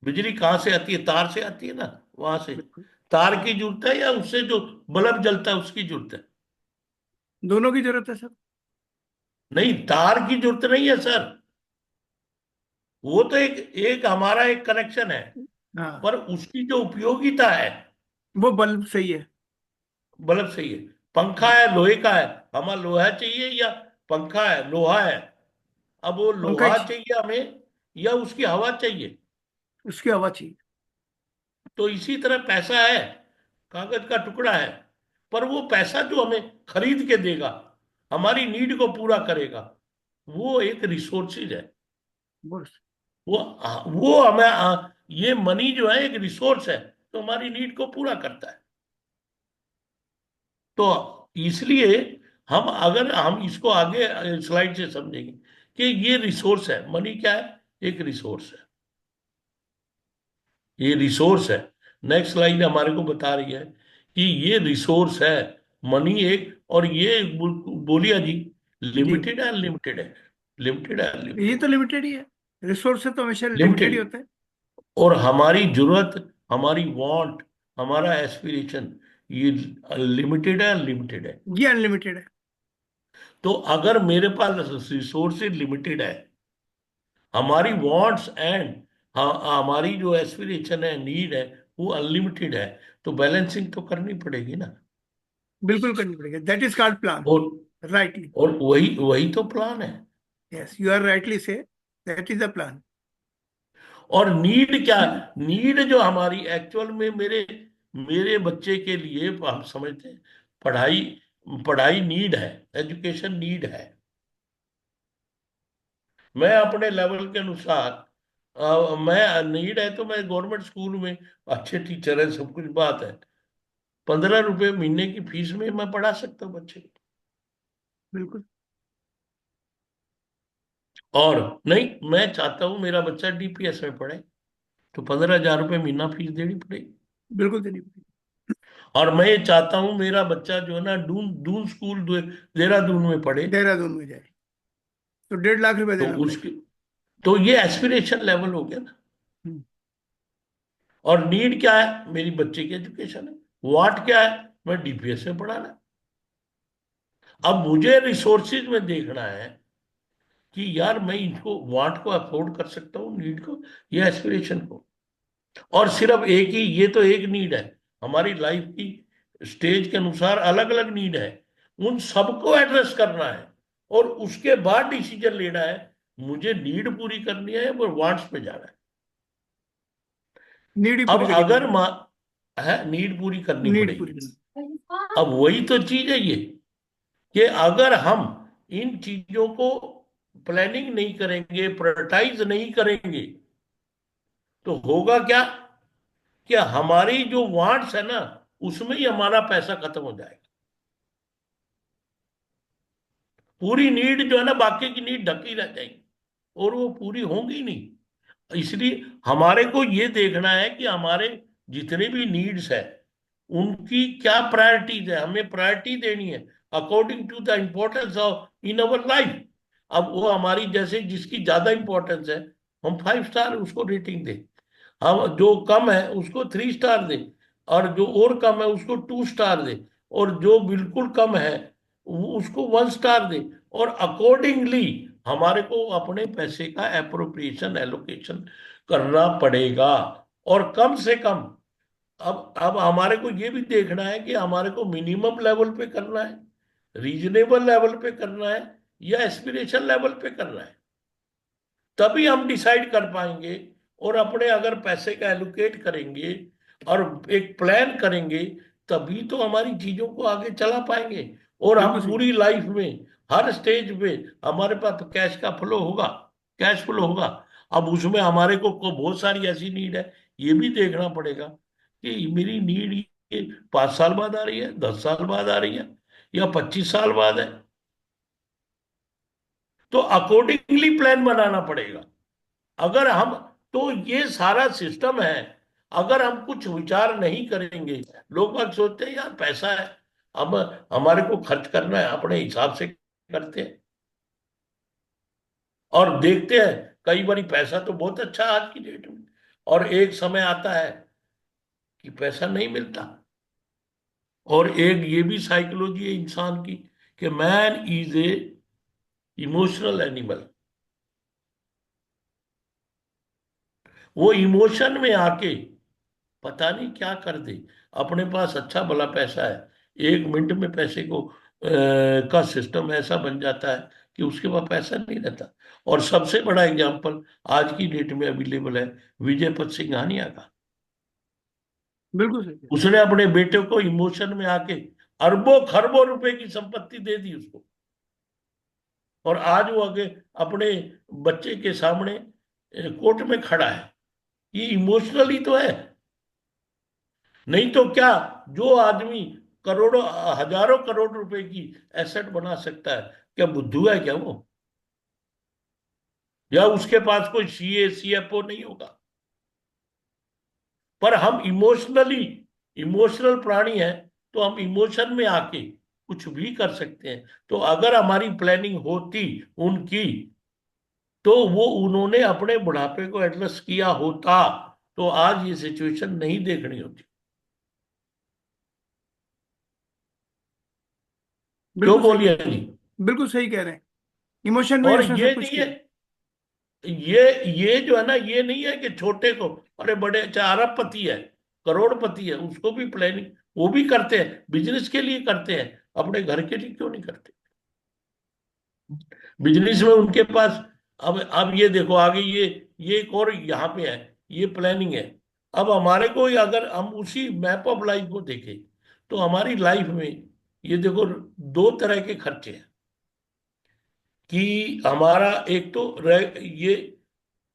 बिजली कहाँ से आती है? तार से आती है ना, वहां से। बिल्कुल। तार की जरूरत है या उससे जो बल्ब जलता है उसकी जरूरत है? दोनों की जरूरत है सर। नहीं, तार की जरूरत नहीं है सर। वो तो एक एक हमारा एक कनेक्शन है, हाँ, पर उसकी जो उपयोगिता है, वो बल्ब सही है। बल्ब सही है। पंखा जी। है, लोहे का है, हमें लोहा चाहिए या पंखा है, लोहा है। अब वो पंखा ही लोहा चाहिए हमें या उसकी हवा चाहिए? उसकी हवा चाहिए। तो इसी तरह पैसा है, कागज का टुकड़ा है, पर वो पैसा जो हमें खरीद के देगा, हमारी नीड को पूरा करेगा, वो एक रिसोर्सेज है। बस। वो वो हमें ये मनी जो है एक रिसोर्स है, तो हमारी नीड को पूरा करता है। तो इसलिए हम, अगर हम इसको आगे स्लाइड से समझेंगे कि ये रिसोर्स है, मनी क्या है? एक रिसोर्स है, ये रिसोर्स है। नेक्स्ट स्लाइड हमारे को बता रही है कि ये रिसोर्स है, मनी एक, और ये बोलिया जी, जी, लिमिटेड है अनलिमिटेड है? लिमिटेड है ये अनलिमिटेड? तो लिमिटेड ही है। रिसोर्स से तो हमेशा लिमिटेड ही लिमिटेड। होता है। और हमारी जरूरत, हमारी वांट, हमारा एस्पिरेशन, ये लिमिटेड है अनलिमिटेड है? ये अनलिमिटेड है। तो अगर मेरे पास रिसोर्सेज लिमिटेड है, हमारी वांट्स एंड हमारी जो एस्पिरेशन है, नीड है, वो अनलिमिटेड है, तो बैलेंसिंग तो करनी पड़ेगी ना। बिल्कुल करनी पड़ेगी, दैट इज कॉल्ड प्लान। और राइटली। और वही वही तो प्लान है। यस, यू आर राइटली से, दैट इज द प्लान। और नीड क्या? नीड जो हमारी एक्चुअल में, मेरे मेरे बच्चे के लिए हम समझते हैं, पढ़ाई, पढ़ाई नीड है, एजुकेशन नीड है। मैं अपने लेवल के अनुसार, मैं नीड है तो मैं गवर्नमेंट स्कूल में, अच्छे टीचर है, सब कुछ बात है, 15 रुपए महीने की फीस में मैं पढ़ा सकता हूँ बच्चे को। बिल्कुल। और नहीं, मैं चाहता हूँ मेरा बच्चा डीपीएस में पढ़े, तो 15,000 रुपये महीना फीस देनी पड़ेगी। बिल्कुल देनी पड़ेगी। और मैं ये चाहता हूँ मेरा बच्चा जो है ना, दून दून स्कूल देहरादून में पढ़े, देहरादून में जाए तो 1.5 लाख रुपए तो देना पड़ेगा। उसकी, तो ये एस्पिरेशन लेवल हो गया ना। हम्म। और नीड क्या है? मेरी बच्चे की एजुकेशन है। वाट क्या है? मैं डीपीएस में पढ़ाना है। अब मुझे रिसोर्सिस में देखना है कि यार मैं इनको, वांट को अफोर्ड कर सकता हूँ, नीड को या एस्पिरेशन को। और सिर्फ एक ही, ये तो एक नीड है, हमारी लाइफ की स्टेज के अनुसार अलग अलग नीड है, उन सबको एड्रेस करना है, और उसके बाद डिसीजन लेना है, मुझे नीड पूरी करनी है या वांट्स पे जाना है। नीड ही अब पूरी करनी अगर पड़ेगी। है, नीड पूरी करनी नीड पूरी पड़ेगी। करनी। अब वही तो चीज है ये, कि अगर हम इन चीजों को प्लानिंग नहीं करेंगे, प्रायोरिटाइज नहीं करेंगे, तो होगा क्या कि हमारी जो वांट्स है ना, उसमें ही हमारा पैसा खत्म हो जाएगा। पूरी नीड जो है ना, बाकी की नीड ढकी रह जाएगी, और वो पूरी होंगी नहीं। इसलिए हमारे को ये देखना है कि हमारे जितने भी नीड्स है, उनकी क्या प्रायोरिटीज है, हमें प्रायोरिटी देनी है according to the importance of in our life. अब वो हमारी, जैसे जिसकी ज्यादा इंपॉर्टेंस है, हम 5 स्टार उसको रेटिंग दें, हम जो कम है उसको 3 स्टार दें, और जो और कम है उसको 2 स्टार दें, और जो बिल्कुल कम है उसको 1 स्टार दें। और अकॉर्डिंगली हमारे को अपने पैसे का एप्रोप्रिएशन, एलोकेशन करना पड़ेगा। और कम से कम अब हमारे को ये भी देखना है कि हमारे को मिनिमम लेवल पे करना है, रीजनेबल लेवल पे करना है, या एस्पिरेशन लेवल पे करना है। तभी हम डिसाइड कर पाएंगे। और अपने अगर पैसे का एलोकेट करेंगे और एक प्लान करेंगे, तभी तो हमारी चीजों को आगे चला पाएंगे। और बिल्कुल हम सही। पूरी लाइफ में हर स्टेज पे हमारे पास कैश का फ्लो होगा, कैश फ्लो होगा। अब उसमें हमारे को बहुत सारी ऐसी नीड है, ये भी देखना पड़ेगा कि मेरी नीड ये 5 साल बाद आ रही है, 10 साल बाद आ रही है, या 25 साल बाद है। तो अकॉर्डिंगली प्लान बनाना पड़ेगा। अगर हम, तो ये सारा सिस्टम है। अगर हम कुछ विचार नहीं करेंगे, लोग बाग सोचते हैं यार पैसा है, हम हमारे को खर्च करना है, अपने हिसाब से करते हैं। और देखते हैं कई बार पैसा तो बहुत अच्छा है आज की डेट में, और एक समय आता है कि पैसा नहीं मिलता। और एक ये भी साइकोलॉजी है इंसान की कि man is a emotional animal. वो इमोशन में आके पता नहीं क्या कर दे। अपने पास अच्छा भला पैसा है, 1 मिनट में पैसे को का सिस्टम ऐसा बन जाता है कि उसके पास पैसा नहीं रहता। और सबसे बड़ा एग्जाम्पल आज की डेट में अवेलेबल है विजय पथ सिंघानिया का। बिल्कुल सही। उसने अपने बेटे को इमोशन में आके अरबों खरबों रुपए की संपत्ति दे दी उसको, और आज वो आगे अपने बच्चे के सामने कोर्ट में खड़ा है। ये इमोशनली तो है। नहीं तो क्या, जो आदमी करोड़ों हजारों करोड़ रुपए की एसेट बना सकता है, क्या बुद्धू है क्या वो? या उसके पास कोई सीए सीएफओ नहीं होगा? पर हम इमोशनल प्राणी हैं, तो हम इमोशन में आके कुछ भी कर सकते हैं। तो अगर हमारी प्लानिंग होती उनकी, तो वो उन्होंने अपने बुढ़ापे को एड्रेस किया होता, तो आज ये सिचुएशन नहीं देखनी होती। क्यों बिल्कुल सही। बोलिए जी? बिल्कुल सही कह रहे हैं। इमोशन में और उसने ये सब कुछ नहीं है, किया। ये जो है ना, ये नहीं है कि छोटे को, अरे बड़े चाहे अरबपति है, करोड़पति है, उसको भी प्लानिंग वो भी करते हैं, बिजनेस के लिए करते हैं, अपने घर के लिए क्यों नहीं करते? बिजनेस में उनके पास, अब ये देखो आगे, ये एक और यहाँ पे है, ये प्लानिंग है। अब हमारे को अगर हम उसी मैप ऑफ लाइफ को देखें, तो हमारी लाइफ में ये देखो 2 तरह के खर्चे हैं। कि हमारा एक तो ये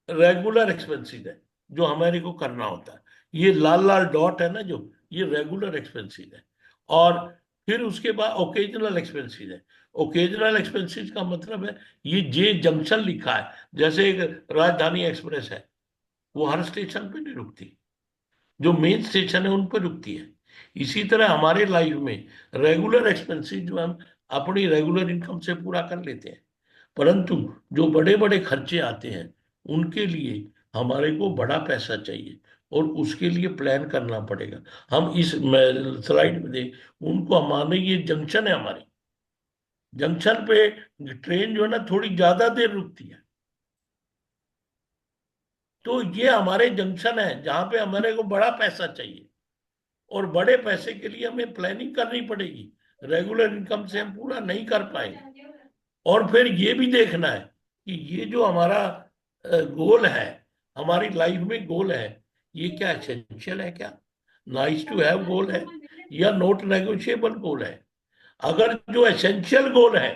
रेगुलर एक्सपेंसेस है जो हमारे को करना होता है, ये लाल लाल डॉट है ना जो, ये रेगुलर एक्सपेंसेस है। और फिर उसके बाद ओकेजनल एक्सपेंसेस है। ओकेजनल एक्सपेंसेस का मतलब है, ये जे जंक्शन लिखा है, जैसे एक राजधानी एक्सप्रेस है, वो हर स्टेशन पे नहीं रुकती, जो मेन स्टेशन है उन पर रुकती है। इसी तरह हमारे लाइफ में रेगुलर एक्सपेंसेस जो हम अपनी रेगुलर इनकम से पूरा कर लेते हैं, परंतु जो बड़े बड़े खर्चे आते हैं उनके लिए हमारे को बड़ा पैसा चाहिए, और उसके लिए प्लान करना पड़ेगा। हम इस स्लाइड में देख, उनको हमारे ये जंक्शन है, हमारी जंक्शन पे ट्रेन जो है ना थोड़ी ज्यादा देर रुकती है। तो ये हमारे जंक्शन है जहां पे हमारे को बड़ा पैसा चाहिए, और बड़े पैसे के लिए हमें प्लानिंग करनी पड़ेगी। रेगुलर इनकम से हम पूरा नहीं कर पाएंगे। और फिर ये भी देखना है कि ये जो हमारा गोल है, हमारी लाइफ में गोल है, ये क्या एसेंशियल है, क्या नाइस टू हैव गोल है, या नॉट नेगोशिएबल गोल है। अगर जो एसेंशियल गोल है,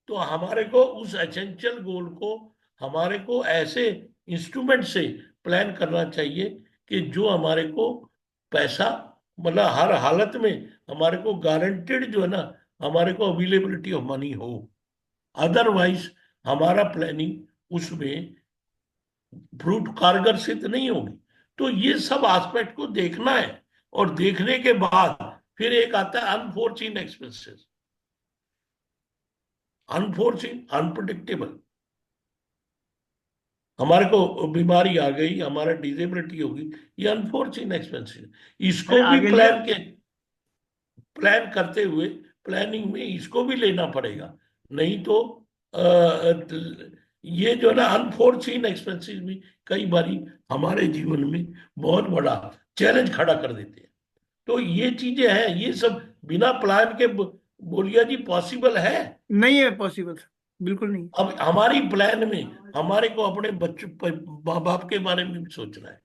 तो हमारे को उस एसेंशियल गोल को हमारे को ऐसे इंस्ट्रूमेंट से प्लान करना चाहिए कि जो हमारे को पैसा, मतलब हर हालत में हमारे को गारंटेड जो है ना, हमारे को अवेलेबिलिटी ऑफ मनी हो। अदरवाइज हमारा प्लानिंग उसमें फ्रूट कारगर सिद्ध नहीं होगी। तो ये सब एस्पेक्ट को देखना है। और देखने के बाद फिर एक आता है अनफोर्चीन एक्सपेंसेस, अनफोर्चीन अनप्रडिक्टेबल। हमारे को बीमारी आ गई, हमारा डिसेबिलिटी होगी, ये अनफोर्चून एक्सपेंसेस, अरे इसको भी आगे लिया। प्लान करते हुए प्लानिंग में इसको भी लेना पड़ेगा। नहीं तो ये जो है ना अनफोर्चून एक्सपेंसेस भी कई बारी हमारे जीवन में बहुत बड़ा चैलेंज खड़ा कर देते हैं। तो ये चीजें हैं, ये सब बिना प्लान के बोलिया जी पॉसिबल है? नहीं है पॉसिबल सर, बिल्कुल नहीं। अब हमारी प्लान में हमारे को अपने बच्चों माँ बाप के बारे में भी सोचना है,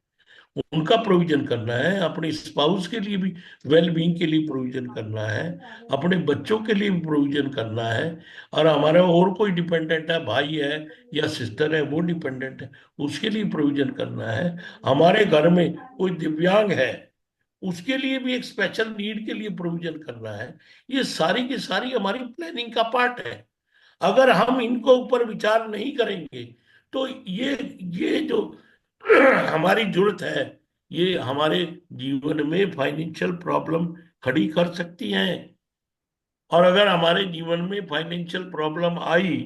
उनका प्रोविजन करना है, अपने स्पाउस के लिए भी वेल बीइंग के लिए प्रोविजन करना है, अपने बच्चों के लिए भी प्रोविजन करना है, और हमारा और कोई डिपेंडेंट है, भाई है या सिस्टर है, वो डिपेंडेंट है, उसके लिए प्रोविजन करना है। हमारे घर में कोई दिव्यांग है, उसके लिए भी एक स्पेशल नीड के लिए प्रोविजन करना है। ये सारी की सारी हमारी प्लानिंग का पार्ट है। अगर हम इनको ऊपर विचार नहीं करेंगे तो ये जो हमारी जरूरत है, ये हमारे जीवन में फाइनेंशियल प्रॉब्लम खड़ी कर सकती हैं। और अगर हमारे जीवन में फाइनेंशियल प्रॉब्लम आई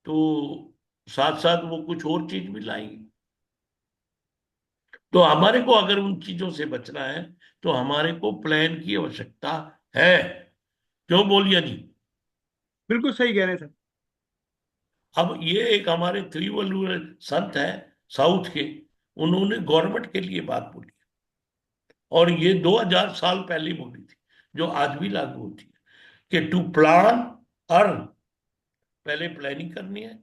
तो साथ साथ वो कुछ और चीज भी लाएंगी। तो हमारे को अगर उन चीजों से बचना है तो हमारे को प्लान की आवश्यकता है। क्यों बोलिए जी? बिल्कुल सही कह रहे हैं सर। अब ये एक हमारे त्रिवल्लुवर संत है साउथ के, उन्होंने गवर्नमेंट के लिए बात बोली, और ये 2000 साल पहले बोली थी, जो आज भी लागू होती है, कि टू प्लान अर्न, पहले प्लानिंग करनी है,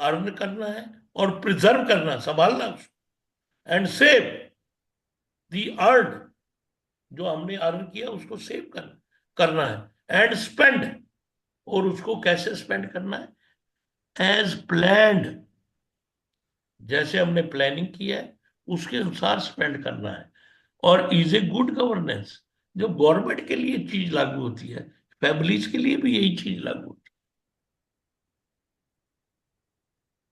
अर्न करना है और प्रिजर्व करना, संभालना उसको, एंड सेव दी अर्न, जो हमने अर्न किया उसको सेव करना है, एंड स्पेंड, और उसको कैसे स्पेंड करना है, एज प्लान्ड, जैसे हमने प्लानिंग किया है उसके अनुसार स्पेंड करना है। और इज ए गुड गवर्नेंस, जो गवर्नमेंट के लिए चीज लागू होती है, फैमिलीज के लिए भी यही चीज लागू होती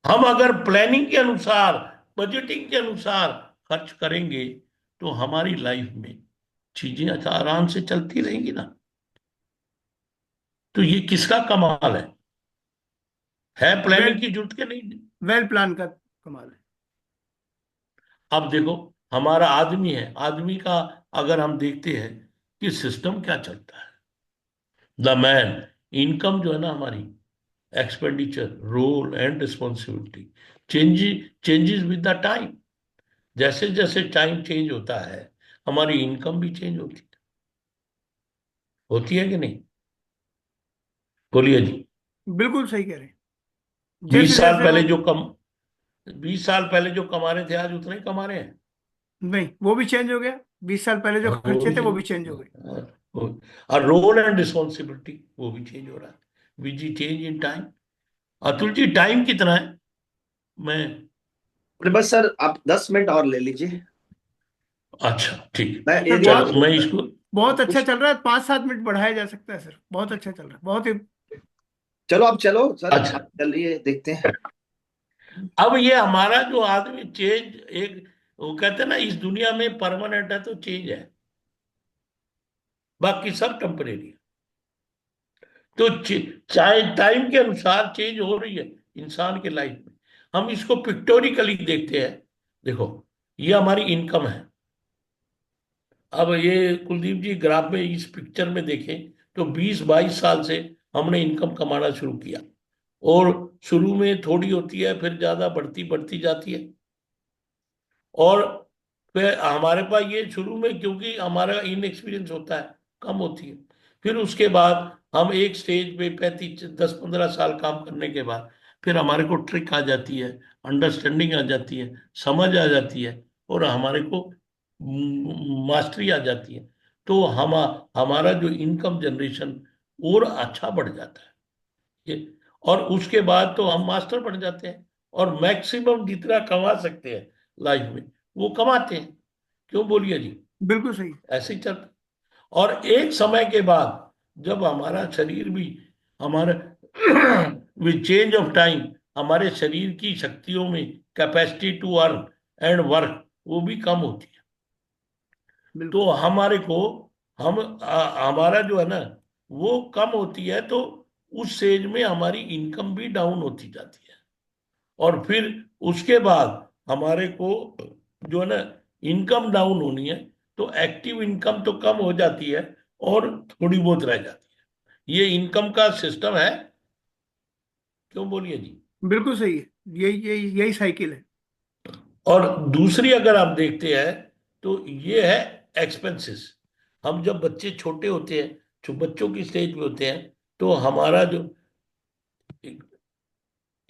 है। हम अगर प्लानिंग के अनुसार, बजटिंग के अनुसार खर्च करेंगे तो हमारी लाइफ में चीजें अच्छा आराम से चलती रहेंगी ना। तो ये किसका कमाल है प्लानिंग वेल की जरूरत के नहीं? वेल प्लान का कमाल है। अब देखो, हमारा आदमी है, आदमी का अगर हम देखते हैं कि सिस्टम क्या चलता है, द मैन, इनकम जो है ना हमारी, expenditure, role and responsibility changes with the time. जैसे जैसे टाइम चेंज होता है हमारी इनकम भी चेंज होती है कि नहीं? बोलिए जी। बिल्कुल सही कह रहे हैं। बीस जैसे साल जैसे वो, पहले जो कम 20 साल पहले जो कमा रहे थे आज उतने ही कमा रहे हैं। नहीं वो भी चेंज हो गया। 20 साल पहले जो हाँ, वो खर्चे भी थे वो चेंज, भी चेंज हो गए। और रोल एंड रिस्पॉन्सिबिलिटी वो भी चेंज हो रहा है, which change in time. Atul ji, time कितना है? मैं, अरे बस सर, आप 10 मिनट और ले लीजिए। अच्छा ठीक मैं सर एक चलो, बात बहुत मैं इसको, बहुत अच्छा कुछ, चल रहा है। 5-7 मिनट बढ़ाया जा सकता है सर, बहुत अच्छा चल रहा है, बहुत ही। चलो आप चलो सर, अच्छा, आप चलिए देखते हैं। अब ये हमारा जो आदमी चेंज, एक वो कहते हैं ना, इस दुनिया में परमानेंट है तो चेंज है, बाकी सब टेम्परेरी है। तो चाहे टाइम के अनुसार चेंज हो रही है इंसान के लाइफ में। हम इसको पिक्टोरिकली देखते हैं। देखो, ये हमारी इनकम है। अब ये कुलदीप जी ग्राफ में इस पिक्चर में देखें तो 20-22 साल से हमने इनकम कमाना शुरू किया, और शुरू में थोड़ी होती है, फिर ज्यादा बढ़ती बढ़ती जाती है। और फिर हमारे पास ये शुरू में, क्योंकि हमारा इन एक्सपीरियंस होता है, कम होती है। फिर उसके बाद हम एक स्टेज पे 35-10-15 साल काम करने के बाद फिर हमारे को ट्रिक आ जाती है, अंडरस्टैंडिंग आ जाती है, समझ आ जाती है, और हमारे को मास्टरी आ जाती है। तो हमारा जो इनकम जनरेशन और अच्छा बढ़ जाता है ये। और उसके बाद तो हम मास्टर बन जाते हैं, और मैक्सिमम जितना कमा सकते हैं लाइफ में वो कमाते हैं। क्यों बोलिए जी? बिल्कुल सही। ऐसे ही चलता है। और एक समय के बाद जब हमारा शरीर भी, हमारा विद चेंज ऑफ टाइम, हमारे शरीर की शक्तियों में capacity to earn and work वो भी कम होती है। बिल्कुल तो हमारे को, हमारा जो है ना वो कम होती है, तो उस स्टेज में हमारी इनकम भी डाउन होती जाती है। और फिर उसके बाद हमारे को जो है ना, इनकम डाउन होनी है तो एक्टिव इनकम तो कम हो जाती है और थोड़ी बहुत रह जाती है। ये इनकम का सिस्टम है। क्यों बोलिए जी? बिल्कुल सही है। यही यही यही साइकिल है। और दूसरी अगर आप देखते हैं तो ये है एक्सपेंसेस। हम जब बच्चे छोटे होते हैं, जो बच्चों की स्टेज पे होते हैं, तो हमारा जो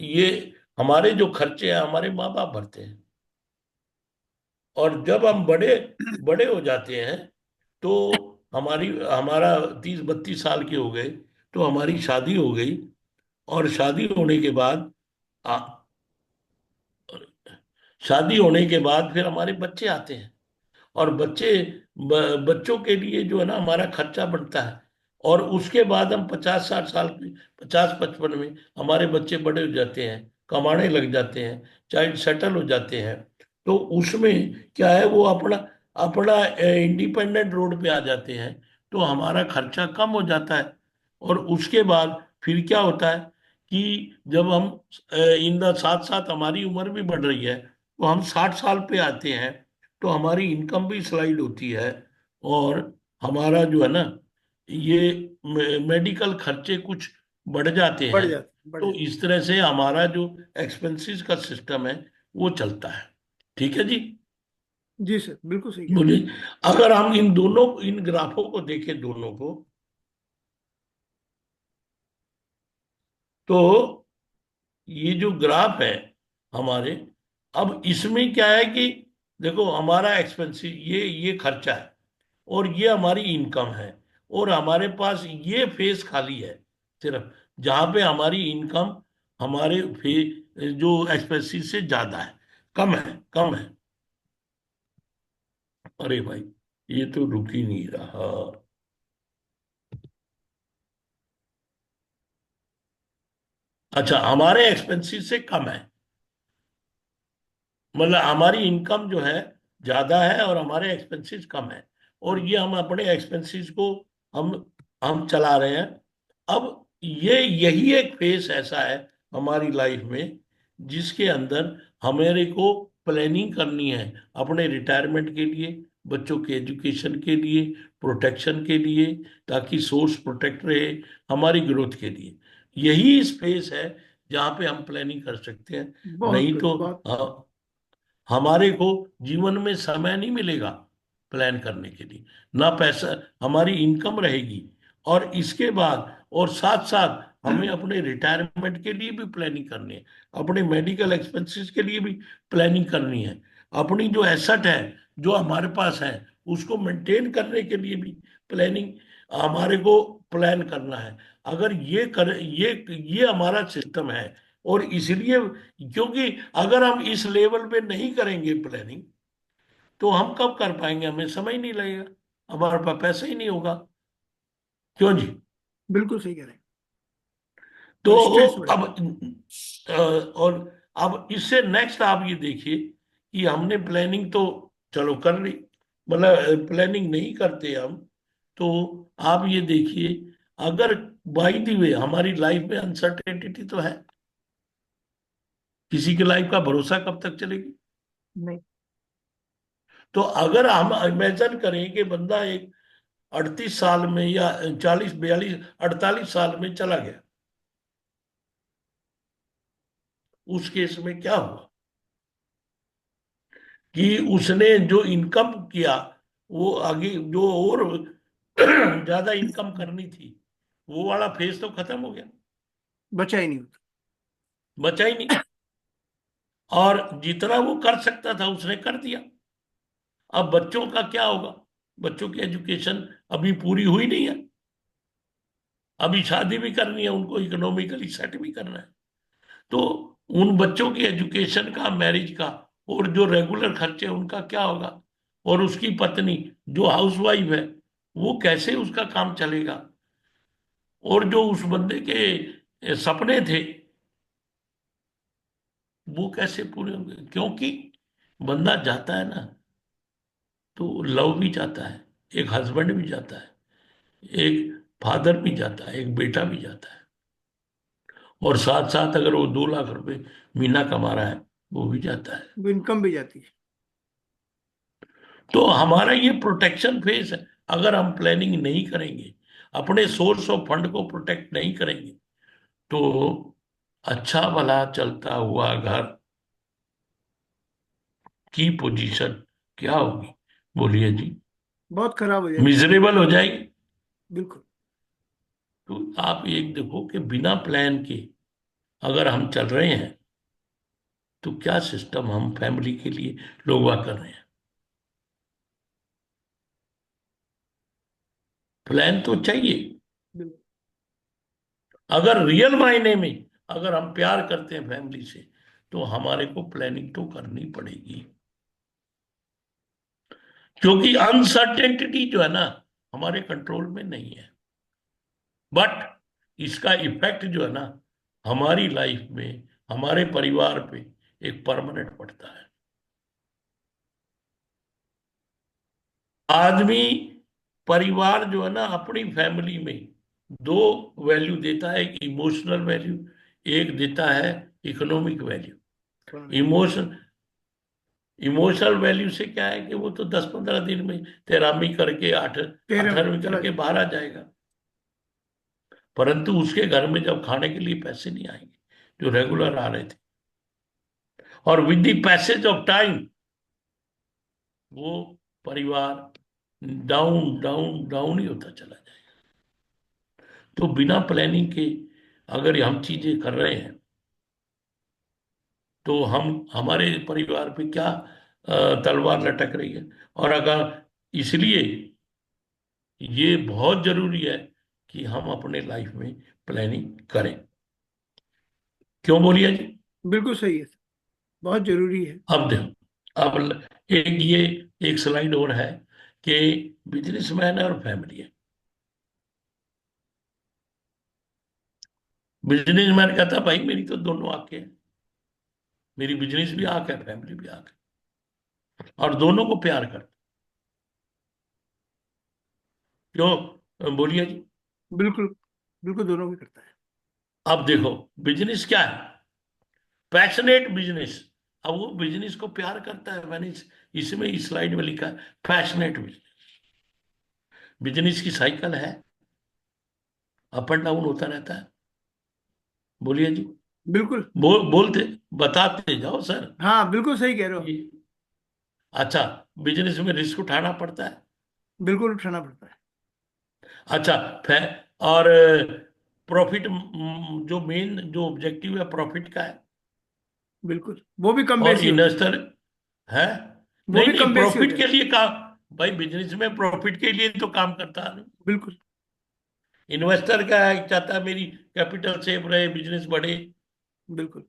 ये हमारे जो खर्चे हैं हमारे माँ बाप भरते हैं। और जब हम बड़े बड़े हो जाते हैं तो हमारा 30-32 साल के हो गए, तो हमारी शादी हो गई। और होने के बाद आ, शादी होने के बाद फिर हमारे बच्चे आते हैं। और बच्चों के लिए जो है ना हमारा खर्चा बढ़ता है। और उसके बाद हम 50-60 साल के, 50-55 में हमारे बच्चे बड़े हो जाते हैं, कमाने लग जाते हैं, चाइल्ड सेटल हो जाते हैं। तो उसमें क्या है, वो अपना अपना इंडिपेंडेंट रोड पे आ जाते हैं। तो हमारा खर्चा कम हो जाता है। और उसके बाद फिर क्या होता है कि जब हम इन द साथ साथ हमारी उम्र भी बढ़ रही है, तो हम 60 साल पे आते हैं, तो हमारी इनकम भी स्लाइड होती है। और हमारा जो है ना ये मेडिकल खर्चे कुछ बढ़ जाते बढ़ हैं। जाते बढ़ तो जाते। इस तरह से हमारा जो एक्सपेंसेस का सिस्टम है वो चलता है। ठीक है जी। जी सर, बिल्कुल सही कह रहे बोलिए। अगर हम इन ग्राफों को देखें दोनों को, तो ये जो ग्राफ है हमारे, अब इसमें क्या है कि देखो हमारा एक्सपेंसिव ये खर्चा है, और ये हमारी इनकम है। और हमारे पास ये फेस खाली है सिर्फ, जहां पे हमारी इनकम हमारे जो एक्सपेंसिव से ज्यादा है, कम है, कम है। अरे भाई, ये तो रुक ही नहीं रहा। अच्छा, हमारे एक्सपेंसिव से कम है, मतलब हमारी इनकम जो है ज्यादा है और हमारे एक्सपेंसेस कम है। और हैं। ये हम अपने एक्सपेंसेस को हम हम चला रहे हैं। अब यही एक फेस ऐसा है हमारी लाइफ में, जिसके अंदर हमारे को प्लानिंग करनी है अपने रिटायरमेंट के लिए, बच्चों के एजुकेशन के लिए, प्रोटेक्शन के लिए, ताकि सोर्स प्रोटेक्ट रहे, हमारी ग्रोथ के लिए। यही स्पेस है जहाँ पे हम प्लानिंग कर सकते हैं। बहुत नहीं बढ़िया, तो बहुत। हमारे को जीवन में समय नहीं मिलेगा प्लान करने के लिए, ना पैसा, हमारी इनकम रहेगी। और इसके बाद और साथ साथ हमें अपने रिटायरमेंट के लिए भी प्लानिंग करनी है, अपने मेडिकल एक्सपेंसेस के लिए भी प्लानिंग करनी है, अपनी जो एसेट है जो हमारे पास है उसको मेंटेन करने के लिए भी प्लानिंग हमारे को प्लान करना है। अगर ये हमारा सिस्टम है। और इसलिए, क्योंकि अगर हम इस लेवल पे नहीं करेंगे प्लानिंग, तो हम कब कर पाएंगे, हमें समय नहीं लगेगा, हमारे पास पैसा ही नहीं होगा। क्यों जी? बिल्कुल सही कह रहे हैं। तो और स्ट्रेस बढ़ेगा। अब और अब इससे नेक्स्ट आप ये देखिए कि हमने प्लानिंग तो चलो कर ली, मतलब प्लानिंग नहीं करते हम। तो आप ये देखिए, अगर बाई द वे हमारी लाइफ में अनसर्टेनिटी तो है, किसी की लाइफ का भरोसा कब तक चलेगी। नहीं। तो अगर हम इमेजिन करें कि बंदा एक 38 साल में या 40, 42, 48 साल में चला गया, उस केस में क्या हुआ कि उसने जो इनकम किया, वो आगे जो और ज्यादा इनकम करनी थी, वो वाला फेज तो खत्म हो गया, बचा ही नहीं होता। बचा ही नहीं। और जितना वो कर सकता था उसने कर दिया। अब बच्चों का क्या होगा? बच्चों की एजुकेशन अभी पूरी हुई नहीं है, अभी शादी भी करनी है, उनको इकोनॉमिकली सेट भी करना है। तो उन बच्चों की एजुकेशन का, मैरिज का, और जो रेगुलर खर्चे उनका क्या होगा? और उसकी पत्नी जो हाउसवाइफ है, वो कैसे उसका काम चलेगा? और जो उस बंदे के सपने थे वो कैसे पूरे होंगे? क्योंकि बंदा जाता है ना, तो लव भी जाता है, एक हस्बैंड भी जाता है, एक फादर भी जाता है, एक बेटा भी जाता है। और साथ साथ अगर वो 2 लाख रुपए महीना कमा रहा है, वो भी जाता है। वो इनकम भी जाती है। तो हमारा ये प्रोटेक्शन फेस है। अगर हम प्लानिंग नहीं करेंगे, अपने सोर्स ऑफ फंड को प्रोटेक्ट नहीं करेंगे, तो अच्छा भला चलता हुआ घर की पोजीशन क्या होगी? बोलिए जी, बहुत खराब हो जाएगी। मिजरेबल हो जाएगी। बिल्कुल। तो आप एक देखो कि बिना प्लान के अगर हम चल रहे हैं तो क्या सिस्टम हम फैमिली के लिए लोगवा कर रहे हैं। प्लान तो चाहिए। बिल्कुल। अगर रियल मायने में अगर हम प्यार करते हैं फैमिली से तो हमारे को प्लानिंग तो करनी पड़ेगी, क्योंकि अनसर्टेनिटी जो है ना हमारे कंट्रोल में नहीं है। बट इसका इफेक्ट जो है ना हमारी लाइफ में, हमारे परिवार पे एक परमानेंट पड़ता है। आदमी परिवार जो है ना अपनी फैमिली में दो वैल्यू देता है, एक इमोशनल वैल्यू, एक देता है economic value. Emotion emotional value से क्या है कि वो तो 10-15 दिन में तैरामी करके 8-8वीं चला करके जाए। बाहर आ जाएगा। परंतु उसके घर में जब खाने के लिए पैसे नहीं आएंगे जो रेगुलर आ रहे थे, और with the passage of time वो परिवार डाउन डाउन डाउन ही होता चला जाएगा। तो बिना प्लानिंग के अगर हम चीजें कर रहे हैं तो हम हमारे परिवार पे क्या तलवार लटक रही है। और अगर इसलिए ये बहुत जरूरी है कि हम अपने लाइफ में प्लानिंग करें। क्यों बोलिए जी। बिल्कुल सही है, बहुत जरूरी है। अब देखो, अब एक ये एक स्लाइड और है कि बिजनेसमैन और फैमिली है। बिजनेसमैन कहता है भाई मेरी तो दोनों आंखें हैं, मेरी बिजनेस भी आंख है, फैमिली भी आंख है, और दोनों को प्यार करता। क्यों बोलिए जी। बिल्कुल। बिल्कुल दोनों भी करता है। अब देखो बिजनेस क्या है, पैशनेट बिजनेस। अब वो बिजनेस को प्यार करता है। मैंने इसमें इस स्लाइड में लिखा है पैशनेट बिजनेस। बिजनेस की साइकिल है, अप एंड डाउन होता रहता है। बोलिए जी। बिल्कुल। बोलते बताते जाओ सर। हाँ, बिल्कुल सही कह रहे हो। ये अच्छा, बिजनेस में रिस्क उठाना पड़ता है। बिल्कुल उठाना पड़ता है। अच्छा, और प्रॉफिट, जो मेन जो ऑब्जेक्टिव है प्रॉफिट का है। बिल्कुल, वो भी कम और बेसी होती है। इन्वेस्टर है, वो नहीं भी नहीं, कम बेसी होते प्रॉफिट हैं। के लिए काम। भाई बिजनेस में प्रॉफिट के लिए तो काम करता है। बिल्कुल। इन्वेस्टर क्या है, चाहता है मेरी कैपिटल सेफ रहे, बिजनेस बढ़े। बिल्कुल।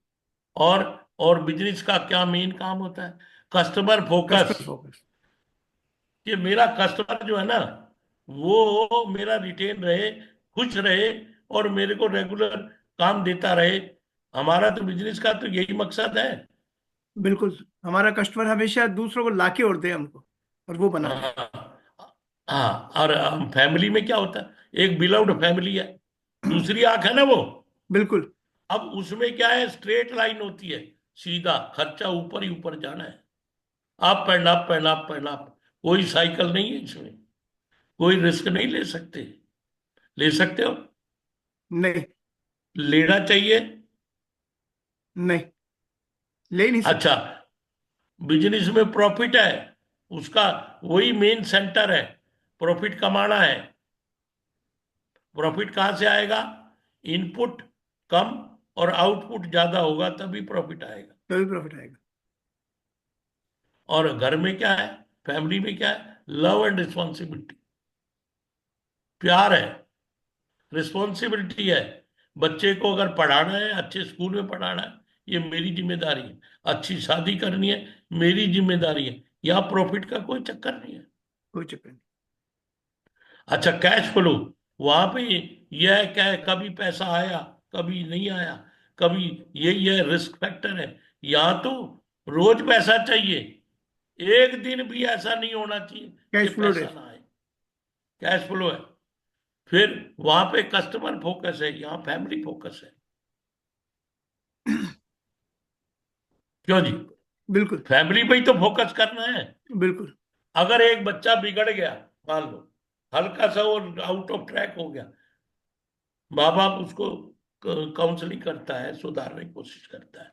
और और बिजनेस का क्या मेन काम होता है, कस्टमर कस्टमर फोकस। फोकस। कि मेरा कस्टमर जो है ना वो मेरा रिटेन रहे, खुश रहे, और मेरे को रेगुलर काम देता रहे। हमारा तो बिजनेस का तो यही मकसद है। बिल्कुल, हमारा कस्टमर हमेशा दूसरों को लाके और दे हमको, और वो बना दे। हाँ हाँ। और फैमिली में क्या होता है, एक बिलव्ड फैमिली है, दूसरी आंख है ना वो। बिल्कुल। अब उसमें क्या है, स्ट्रेट लाइन होती है, सीधा खर्चा ऊपर ही ऊपर जाना है, up and up and up and up. कोई साइकिल नहीं है इसमें, कोई रिस्क नहीं ले सकते। ले सकते हो, नहीं। लेना चाहिए। नहीं, ले नहीं सकते। अच्छा, बिजनेस में प्रॉफिट है, उसका वही मेन सेंटर है, प्रॉफिट कमाना है। प्रॉफिट कहां से आएगा, इनपुट कम और आउटपुट ज्यादा होगा तभी प्रॉफिट आएगा। तभी प्रॉफिट आएगा। और घर में क्या है, फैमिली में क्या है, लव एंड रिस्पॉन्सिबिलिटी, प्यार है, रिस्पॉन्सिबिलिटी है। बच्चे को अगर पढ़ाना है, अच्छे स्कूल में पढ़ाना है, ये मेरी जिम्मेदारी है। अच्छी शादी करनी है, मेरी जिम्मेदारी है। यहाँ प्रॉफिट का कोई चक्कर नहीं है। कोई चक्कर नहीं। अच्छा, कैश फ्लो, वहां पे यह है क्या है, कभी पैसा आया कभी नहीं आया, कभी यही है, रिस्क फैक्टर है। यहाँ तो रोज पैसा चाहिए, एक दिन भी ऐसा नहीं होना चाहिए कि कैश फ्लो पैसा डेट। ना आए। कैश फ्लो है। फिर वहां पे कस्टमर फोकस है, यहाँ फैमिली फोकस है। क्यों जी, बिल्कुल। फैमिली पे ही तो फोकस करना है। बिल्कुल। अगर एक बच्चा बिगड़ गया, मान लो हल्का सा वो आउट ऑफ ट्रैक हो गया, माँ बाप उसको काउंसलिंग करता है, सुधारने की कोशिश करता है।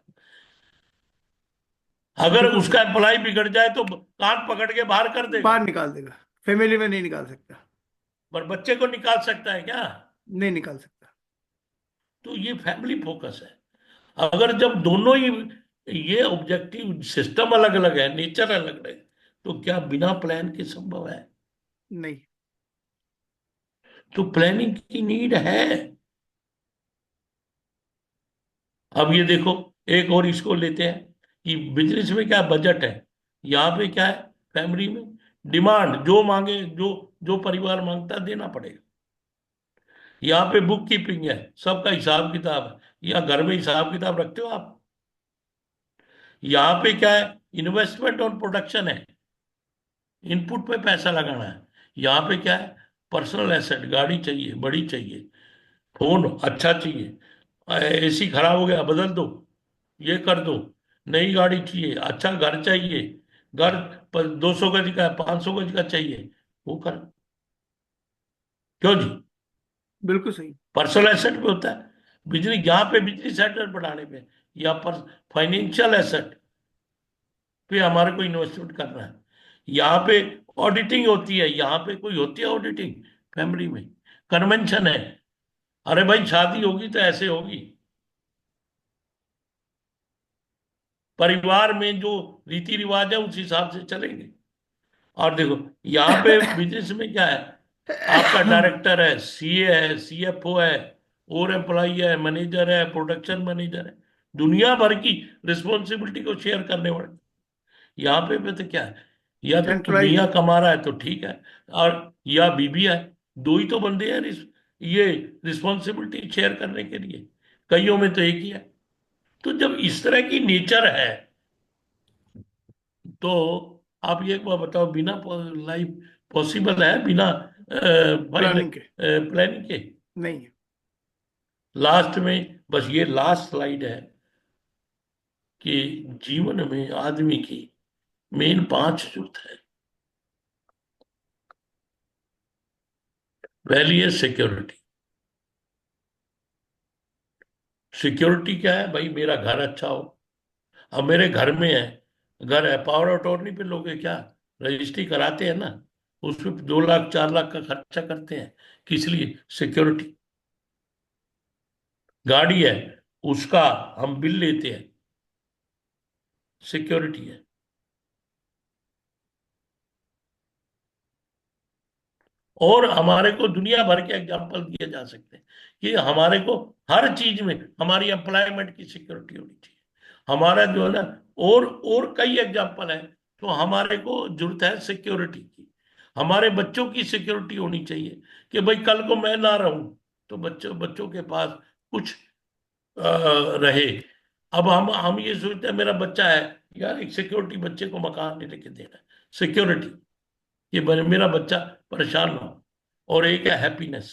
अगर बिल्कुल उसका सही। एम्प्लॉय बिगड़ जाए तो कान पकड़ के बाहर कर देगा, बाहर निकाल देगा, फैमिली में नहीं निकाल सकता। पर बच्चे को निकाल सकता है क्या? नहीं निकाल सकता। तो ये फैमिली फोकस है। अगर जब दोनों ही ये ऑब्जेक्टिव सिस्टम अलग अलग है, नेचर अलग अलग है, तो क्या बिना प्लान के संभव है? नहीं। तो प्लानिंग की नीड है। अब ये देखो, एक और इसको लेते हैं कि बिजनेस में क्या बजट है, यहाँ पे क्या है, फैमिली में डिमांड, जो मांगे, जो जो परिवार मांगता है देना पड़ेगा। यहाँ पे बुक कीपिंग है, सबका हिसाब किताब है, या घर में हिसाब किताब रखते हो आप? यहाँ पे क्या है, इन्वेस्टमेंट और प्रोडक्शन है, इनपुट पे पैसा लगाना है। यहाँ पे क्या है, पर्सनल एसेट, गाड़ी चाहिए, बड़ी चाहिए, फोन अच्छा चाहिए, एसी खराब हो गया बदल दो, ये कर दो, नई गाड़ी चाहिए, अच्छा घर चाहिए, घर पर 200 गज का, 500 गज का चाहिए, वो कर। क्यों जी? बिल्कुल सही। पर्सनल एसेट पे होता है। बिजली, यहाँ पे बिजली सेक्टर बढ़ाने पे या पर फाइनेंशियल एसेट पे हमारे को इन्वेस्टमेंट करना है। यहाँ पे ऑडिटिंग होती है, यहाँ पे कोई होती है ऑडिटिंग? फैमिली में कन्वेंशन है, अरे भाई शादी होगी तो ऐसे होगी, परिवार में जो रीति रिवाज है उस हिसाब से चलेंगे। और देखो यहाँ पे बिजनेस में क्या है, आपका डायरेक्टर है, सीए है, सीएफओ है, और एम्प्लॉई है, मैनेजर है, प्रोडक्शन मैनेजर है, दुनिया भर की रिस्पॉन्सिबिलिटी को शेयर करने वाले। यहाँ पे तो क्या है, या तो सेंट्रलाइज मियाँ है। कमा रहा है तो ठीक है, और या बीबी है, दो ही तो बंदे हैं ये रिस्पॉन्सिबिलिटी शेयर करने के लिए। कईयों में तो एक ही है। तो जब इस तरह की नेचर है, तो आप ये एक बार बताओ, बिना लाइफ पॉसिबल है बिना प्लानिंग के प्लानिंग के? नहीं है। लास्ट में बस ये लास्ट स्लाइड है कि जीवन में आदमी की मेन 5 जरूरत है। पहली है सिक्योरिटी। सिक्योरिटी क्या है भाई, मेरा घर अच्छा हो। अब मेरे घर में है, घर है, पावर ऑफ अटॉर्नी पे लोग हैं क्या, रजिस्ट्री कराते हैं ना, उसमें 2 लाख 4 लाख का खर्चा करते हैं, किस लिए? सिक्योरिटी। गाड़ी है, उसका हम बिल लेते हैं, सिक्योरिटी है। और हमारे को दुनिया भर के एग्जाम्पल दिए जा सकते हैं कि हमारे को हर चीज में हमारी एम्प्लॉयमेंट की सिक्योरिटी होनी चाहिए। हमारा जो है ना, और कई एग्जाम्पल है, तो हमारे को जरूरत है सिक्योरिटी की। हमारे बच्चों की सिक्योरिटी होनी चाहिए कि भाई कल को मैं ना रहूं तो बच्चों बच्चों के पास कुछ रहे। अब हम ये सोचते हैं मेरा बच्चा है, यार एक सिक्योरिटी, बच्चे को मकान नहीं लेके देना, सिक्योरिटी, ये मेरा बच्चा परेशान ना हो। और एक है हैप्पीनेस।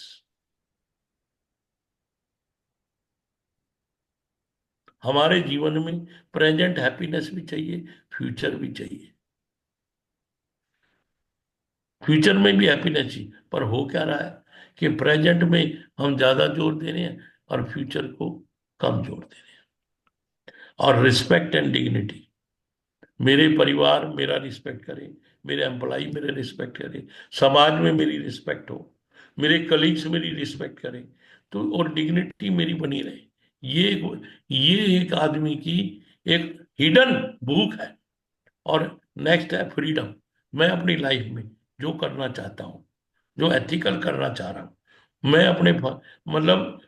हमारे जीवन में प्रेजेंट हैप्पीनेस भी चाहिए, फ्यूचर भी चाहिए। फ्यूचर में भी हैप्पीनेस चाहिए, पर हो क्या रहा है कि प्रेजेंट में हम ज्यादा जोर दे रहे हैं और फ्यूचर को कम जोर दे रहे हैं। और रिस्पेक्ट एंड डिग्निटी, मेरे परिवार मेरा रिस्पेक्ट करे, मेरे एम्प्लॉय मेरे रिस्पेक्ट करे, समाज में मेरी रिस्पेक्ट हो, मेरे कलीग्स मेरी रिस्पेक्ट करें, तो और डिग्निटी मेरी बनी रहे। ये एक आदमी की एक हिडन भूख है। और नेक्स्ट है फ्रीडम। मैं अपनी लाइफ में जो करना चाहता हूँ, जो एथिकल करना चाह रहा हूँ, मैं अपने मतलब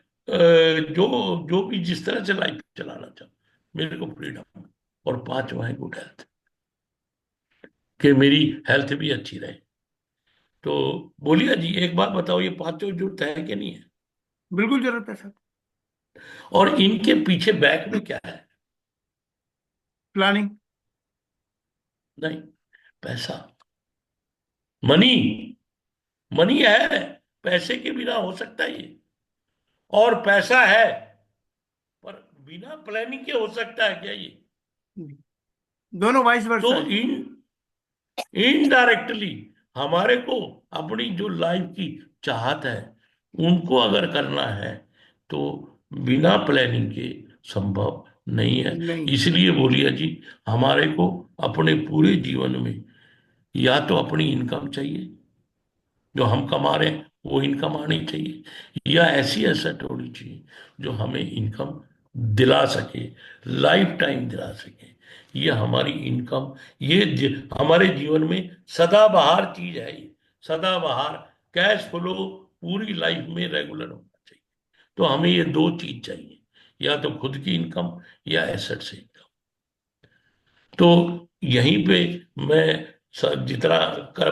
जो जो भी जिस तरह से लाइफ चलाना चाहूँ, मेरे को फ्रीडम। और पांचवा है गुड हेल्थ, कि मेरी हेल्थ भी अच्छी रहे। तो बोलिए जी, एक बात बताओ, ये पांचों जरूरत है कि नहीं है? बिल्कुल जरूरत है सर। और इनके पीछे बैक में क्या है? प्लानिंग। नहीं, पैसा, मनी। मनी है, पैसे के बिना हो सकता है ये? और पैसा है, पर बिना प्लानिंग के हो सकता है क्या ये? दोनों वाइस तो वर्सा है। इन इनडायरेक्टली हमारे को अपनी जो लाइफ की चाहत है उनको अगर करना है, तो बिना प्लानिंग के संभव नहीं है। नहीं। इसलिए बोलिया जी, हमारे को अपने पूरे जीवन में या तो अपनी इनकम चाहिए, जो हम कमा रहे हैं वो इनकम आनी चाहिए, या ऐसी एसेट होनी चाहिए जो हमें इनकम दिला सके, लाइफ टाइम दिला सके। ये हमारी इनकम, हमारे जीवन में सदाबहार चीज है। ये सदाबहार कैश फ्लो पूरी लाइफ में रेगुलर होना चाहिए। तो हमें ये दो चीज चाहिए, या तो खुद की इनकम या एसेट से इनकम। तो यहीं पे मैं जितना कर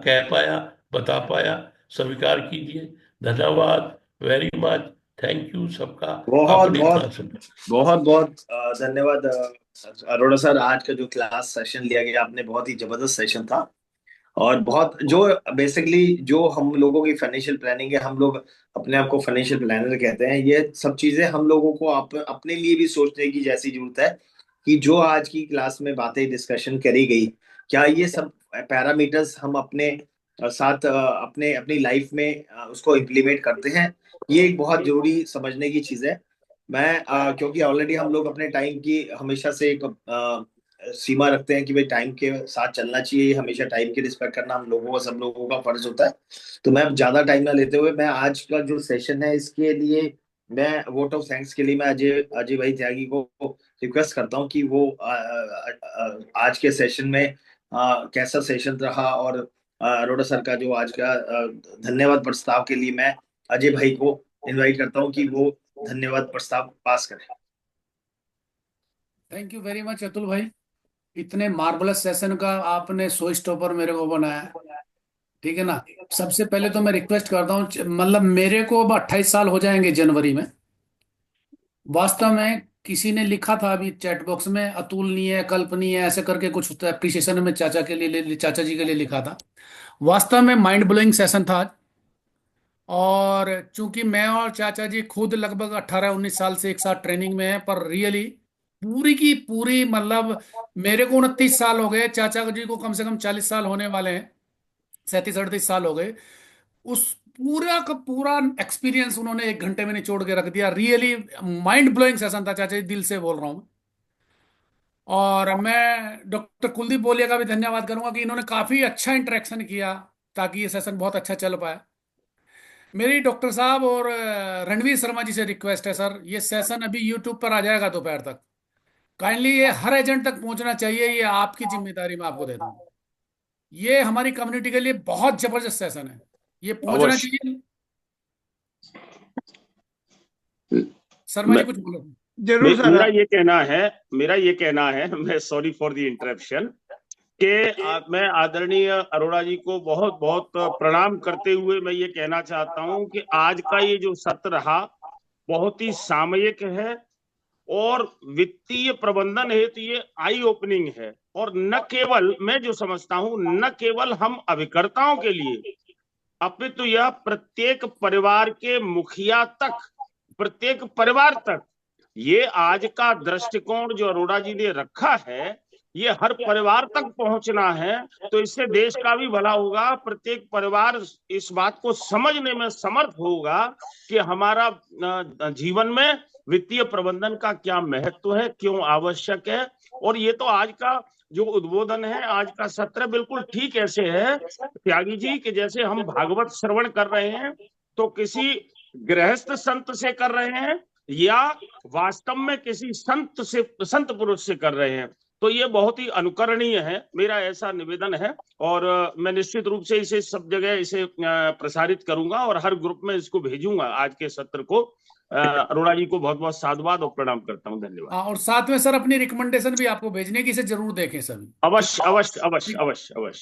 कह पाया, बता पाया, स्वीकार कीजिए। धन्यवाद, वेरी मच, थैंक यू सबका। बहुत आपने बहुत इतना सुना। बहुत बहुत धन्यवाद अरोड़ा सर। आज का जो क्लास सेशन लिया गया आपने, बहुत ही जबरदस्त सेशन था। और बहुत जो बेसिकली जो हम लोगों की फाइनेंशियल प्लानिंग है, हम लोग अपने आप को फाइनेंशियल प्लानर कहते हैं, ये सब चीजें हम लोगों को अपने लिए भी सोचने की जैसी जरूरत है कि जो आज की क्लास में बातें डिस्कशन करी गई, क्या ये सब पैरामीटर्स हम अपने साथ अपने अपनी लाइफ में उसको इम्प्लीमेंट करते हैं। ये एक बहुत जरूरी समझने की चीज है। मैं क्योंकि ऑलरेडी हम लोग अपने टाइम की हमेशा से एक सीमा रखते हैं कि भाई टाइम के साथ चलना चाहिए, हमेशा टाइम की रिस्पेक्ट करना हम लोगों का, सब लोगों का फर्ज होता है। तो मैं ज्यादा टाइम ना लेते हुए, मैं आज का जो सेशन है इसके लिए मैं वोट ऑफ थैंक्स के लिए मैं अजय अजय भाई त्यागी को रिक्वेस्ट करता हूँ कि वो आज के सेशन में कैसा सेशन रहा, और अरोड़ा सर का जो आज का धन्यवाद प्रस्ताव के लिए मैं अजय भाई को इनवाइट करता हूँ कि वो धन्यवाद प्रस्ताव पास करें। Thank you very much Atul भाई, इतने मार्वलस सेशन का आपने शो स्टॉपर मेरे को बनाया। ठीक है ना। सबसे पहले तो मैं रिक्वेस्ट करता हूँ, मतलब मेरे को अब 28 साल हो जाएंगे जनवरी में। वास्तव में किसी ने लिखा था अभी चैट बॉक्स में, अतुलनीय है, कल्पनीय है, ऐसे करके कुछ अप्रिसिएशन में चाचा के लिए, चाचा जी के लिए लिखा था। वास्तव में माइंड ब्लोइंग सेशन था आज। और चूंकि मैं और चाचा जी खुद लगभग 18-19 साल से एक साथ ट्रेनिंग में हैं, पर रियली पूरी की पूरी, मतलब मेरे को 29 साल हो गए, चाचा जी को कम से कम 40 साल होने वाले हैं, 37-38 साल हो गए। उस पूरा का पूरा एक्सपीरियंस उन्होंने 1 घंटे में निचोड़ के रख दिया। रियली माइंड ब्लोइंग सेशन था चाचा जी, दिल से बोल रहा हूँ। और मैं डॉक्टर कुलदीप बोलिया का भी धन्यवाद करूंगा कि इन्होंने काफी अच्छा इंटरेक्शन किया ताकि ये सेशन बहुत अच्छा चल पाए। मेरी डॉक्टर साहब और रणवीर शर्मा जी से रिक्वेस्ट है सर, ये सेशन अभी यूट्यूब पर आ जाएगा दोपहर तक, काइंडली ये हर एजेंट तक पहुंचना चाहिए, ये आपकी जिम्मेदारी मैं आपको देता हूँ। ये हमारी कम्युनिटी के लिए बहुत जबरदस्त सेशन है, ये पहुंचना अवश्य। चाहिए। शर्मा जी मैं कुछ बोलो। जरूर सर। मेरा ये कहना है मैं सॉरी फॉर द इंटरप्शन कि मैं आदरणीय अरोड़ा जी को बहुत बहुत प्रणाम करते हुए मैं ये कहना चाहता हूं कि आज का ये जो सत्र रहा बहुत ही सामयिक है और वित्तीय प्रबंधन हेतु ये आई ओपनिंग है। और न केवल मैं जो समझता हूं, न केवल हम अभिकर्ताओं के लिए, अपितु यह प्रत्येक परिवार के मुखिया तक, प्रत्येक परिवार तक ये आज का दृष्टिकोण जो अरोड़ा जी ने रखा है, ये हर परिवार तक पहुंचना है। तो इससे देश का भी भला होगा, प्रत्येक परिवार इस बात को समझने में समर्थ होगा कि हमारा जीवन में वित्तीय प्रबंधन का क्या महत्व है, क्यों आवश्यक है। और ये तो आज का जो उद्बोधन है, आज का सत्र बिल्कुल ठीक ऐसे है त्यागी जी कि जैसे हम भागवत श्रवण कर रहे हैं तो किसी गृहस्थ संत से कर रहे हैं या वास्तव में किसी संत पुरुष से कर रहे हैं। तो ये बहुत ही अनुकरणीय है, मेरा ऐसा निवेदन है। और मैं निश्चित रूप से इसे सब जगह इसे प्रसारित करूंगा और हर ग्रुप में इसको भेजूंगा आज के सत्र को। अरोड़ा जी को बहुत बहुत साधुवाद और प्रणाम करता हूं। धन्यवाद। और साथ में सर अपनी रिकमेंडेशन भी आपको भेजने की, इसे जरूर देखें सभी। अवश्य अवश्य अवश्य अवश्य अवश्य।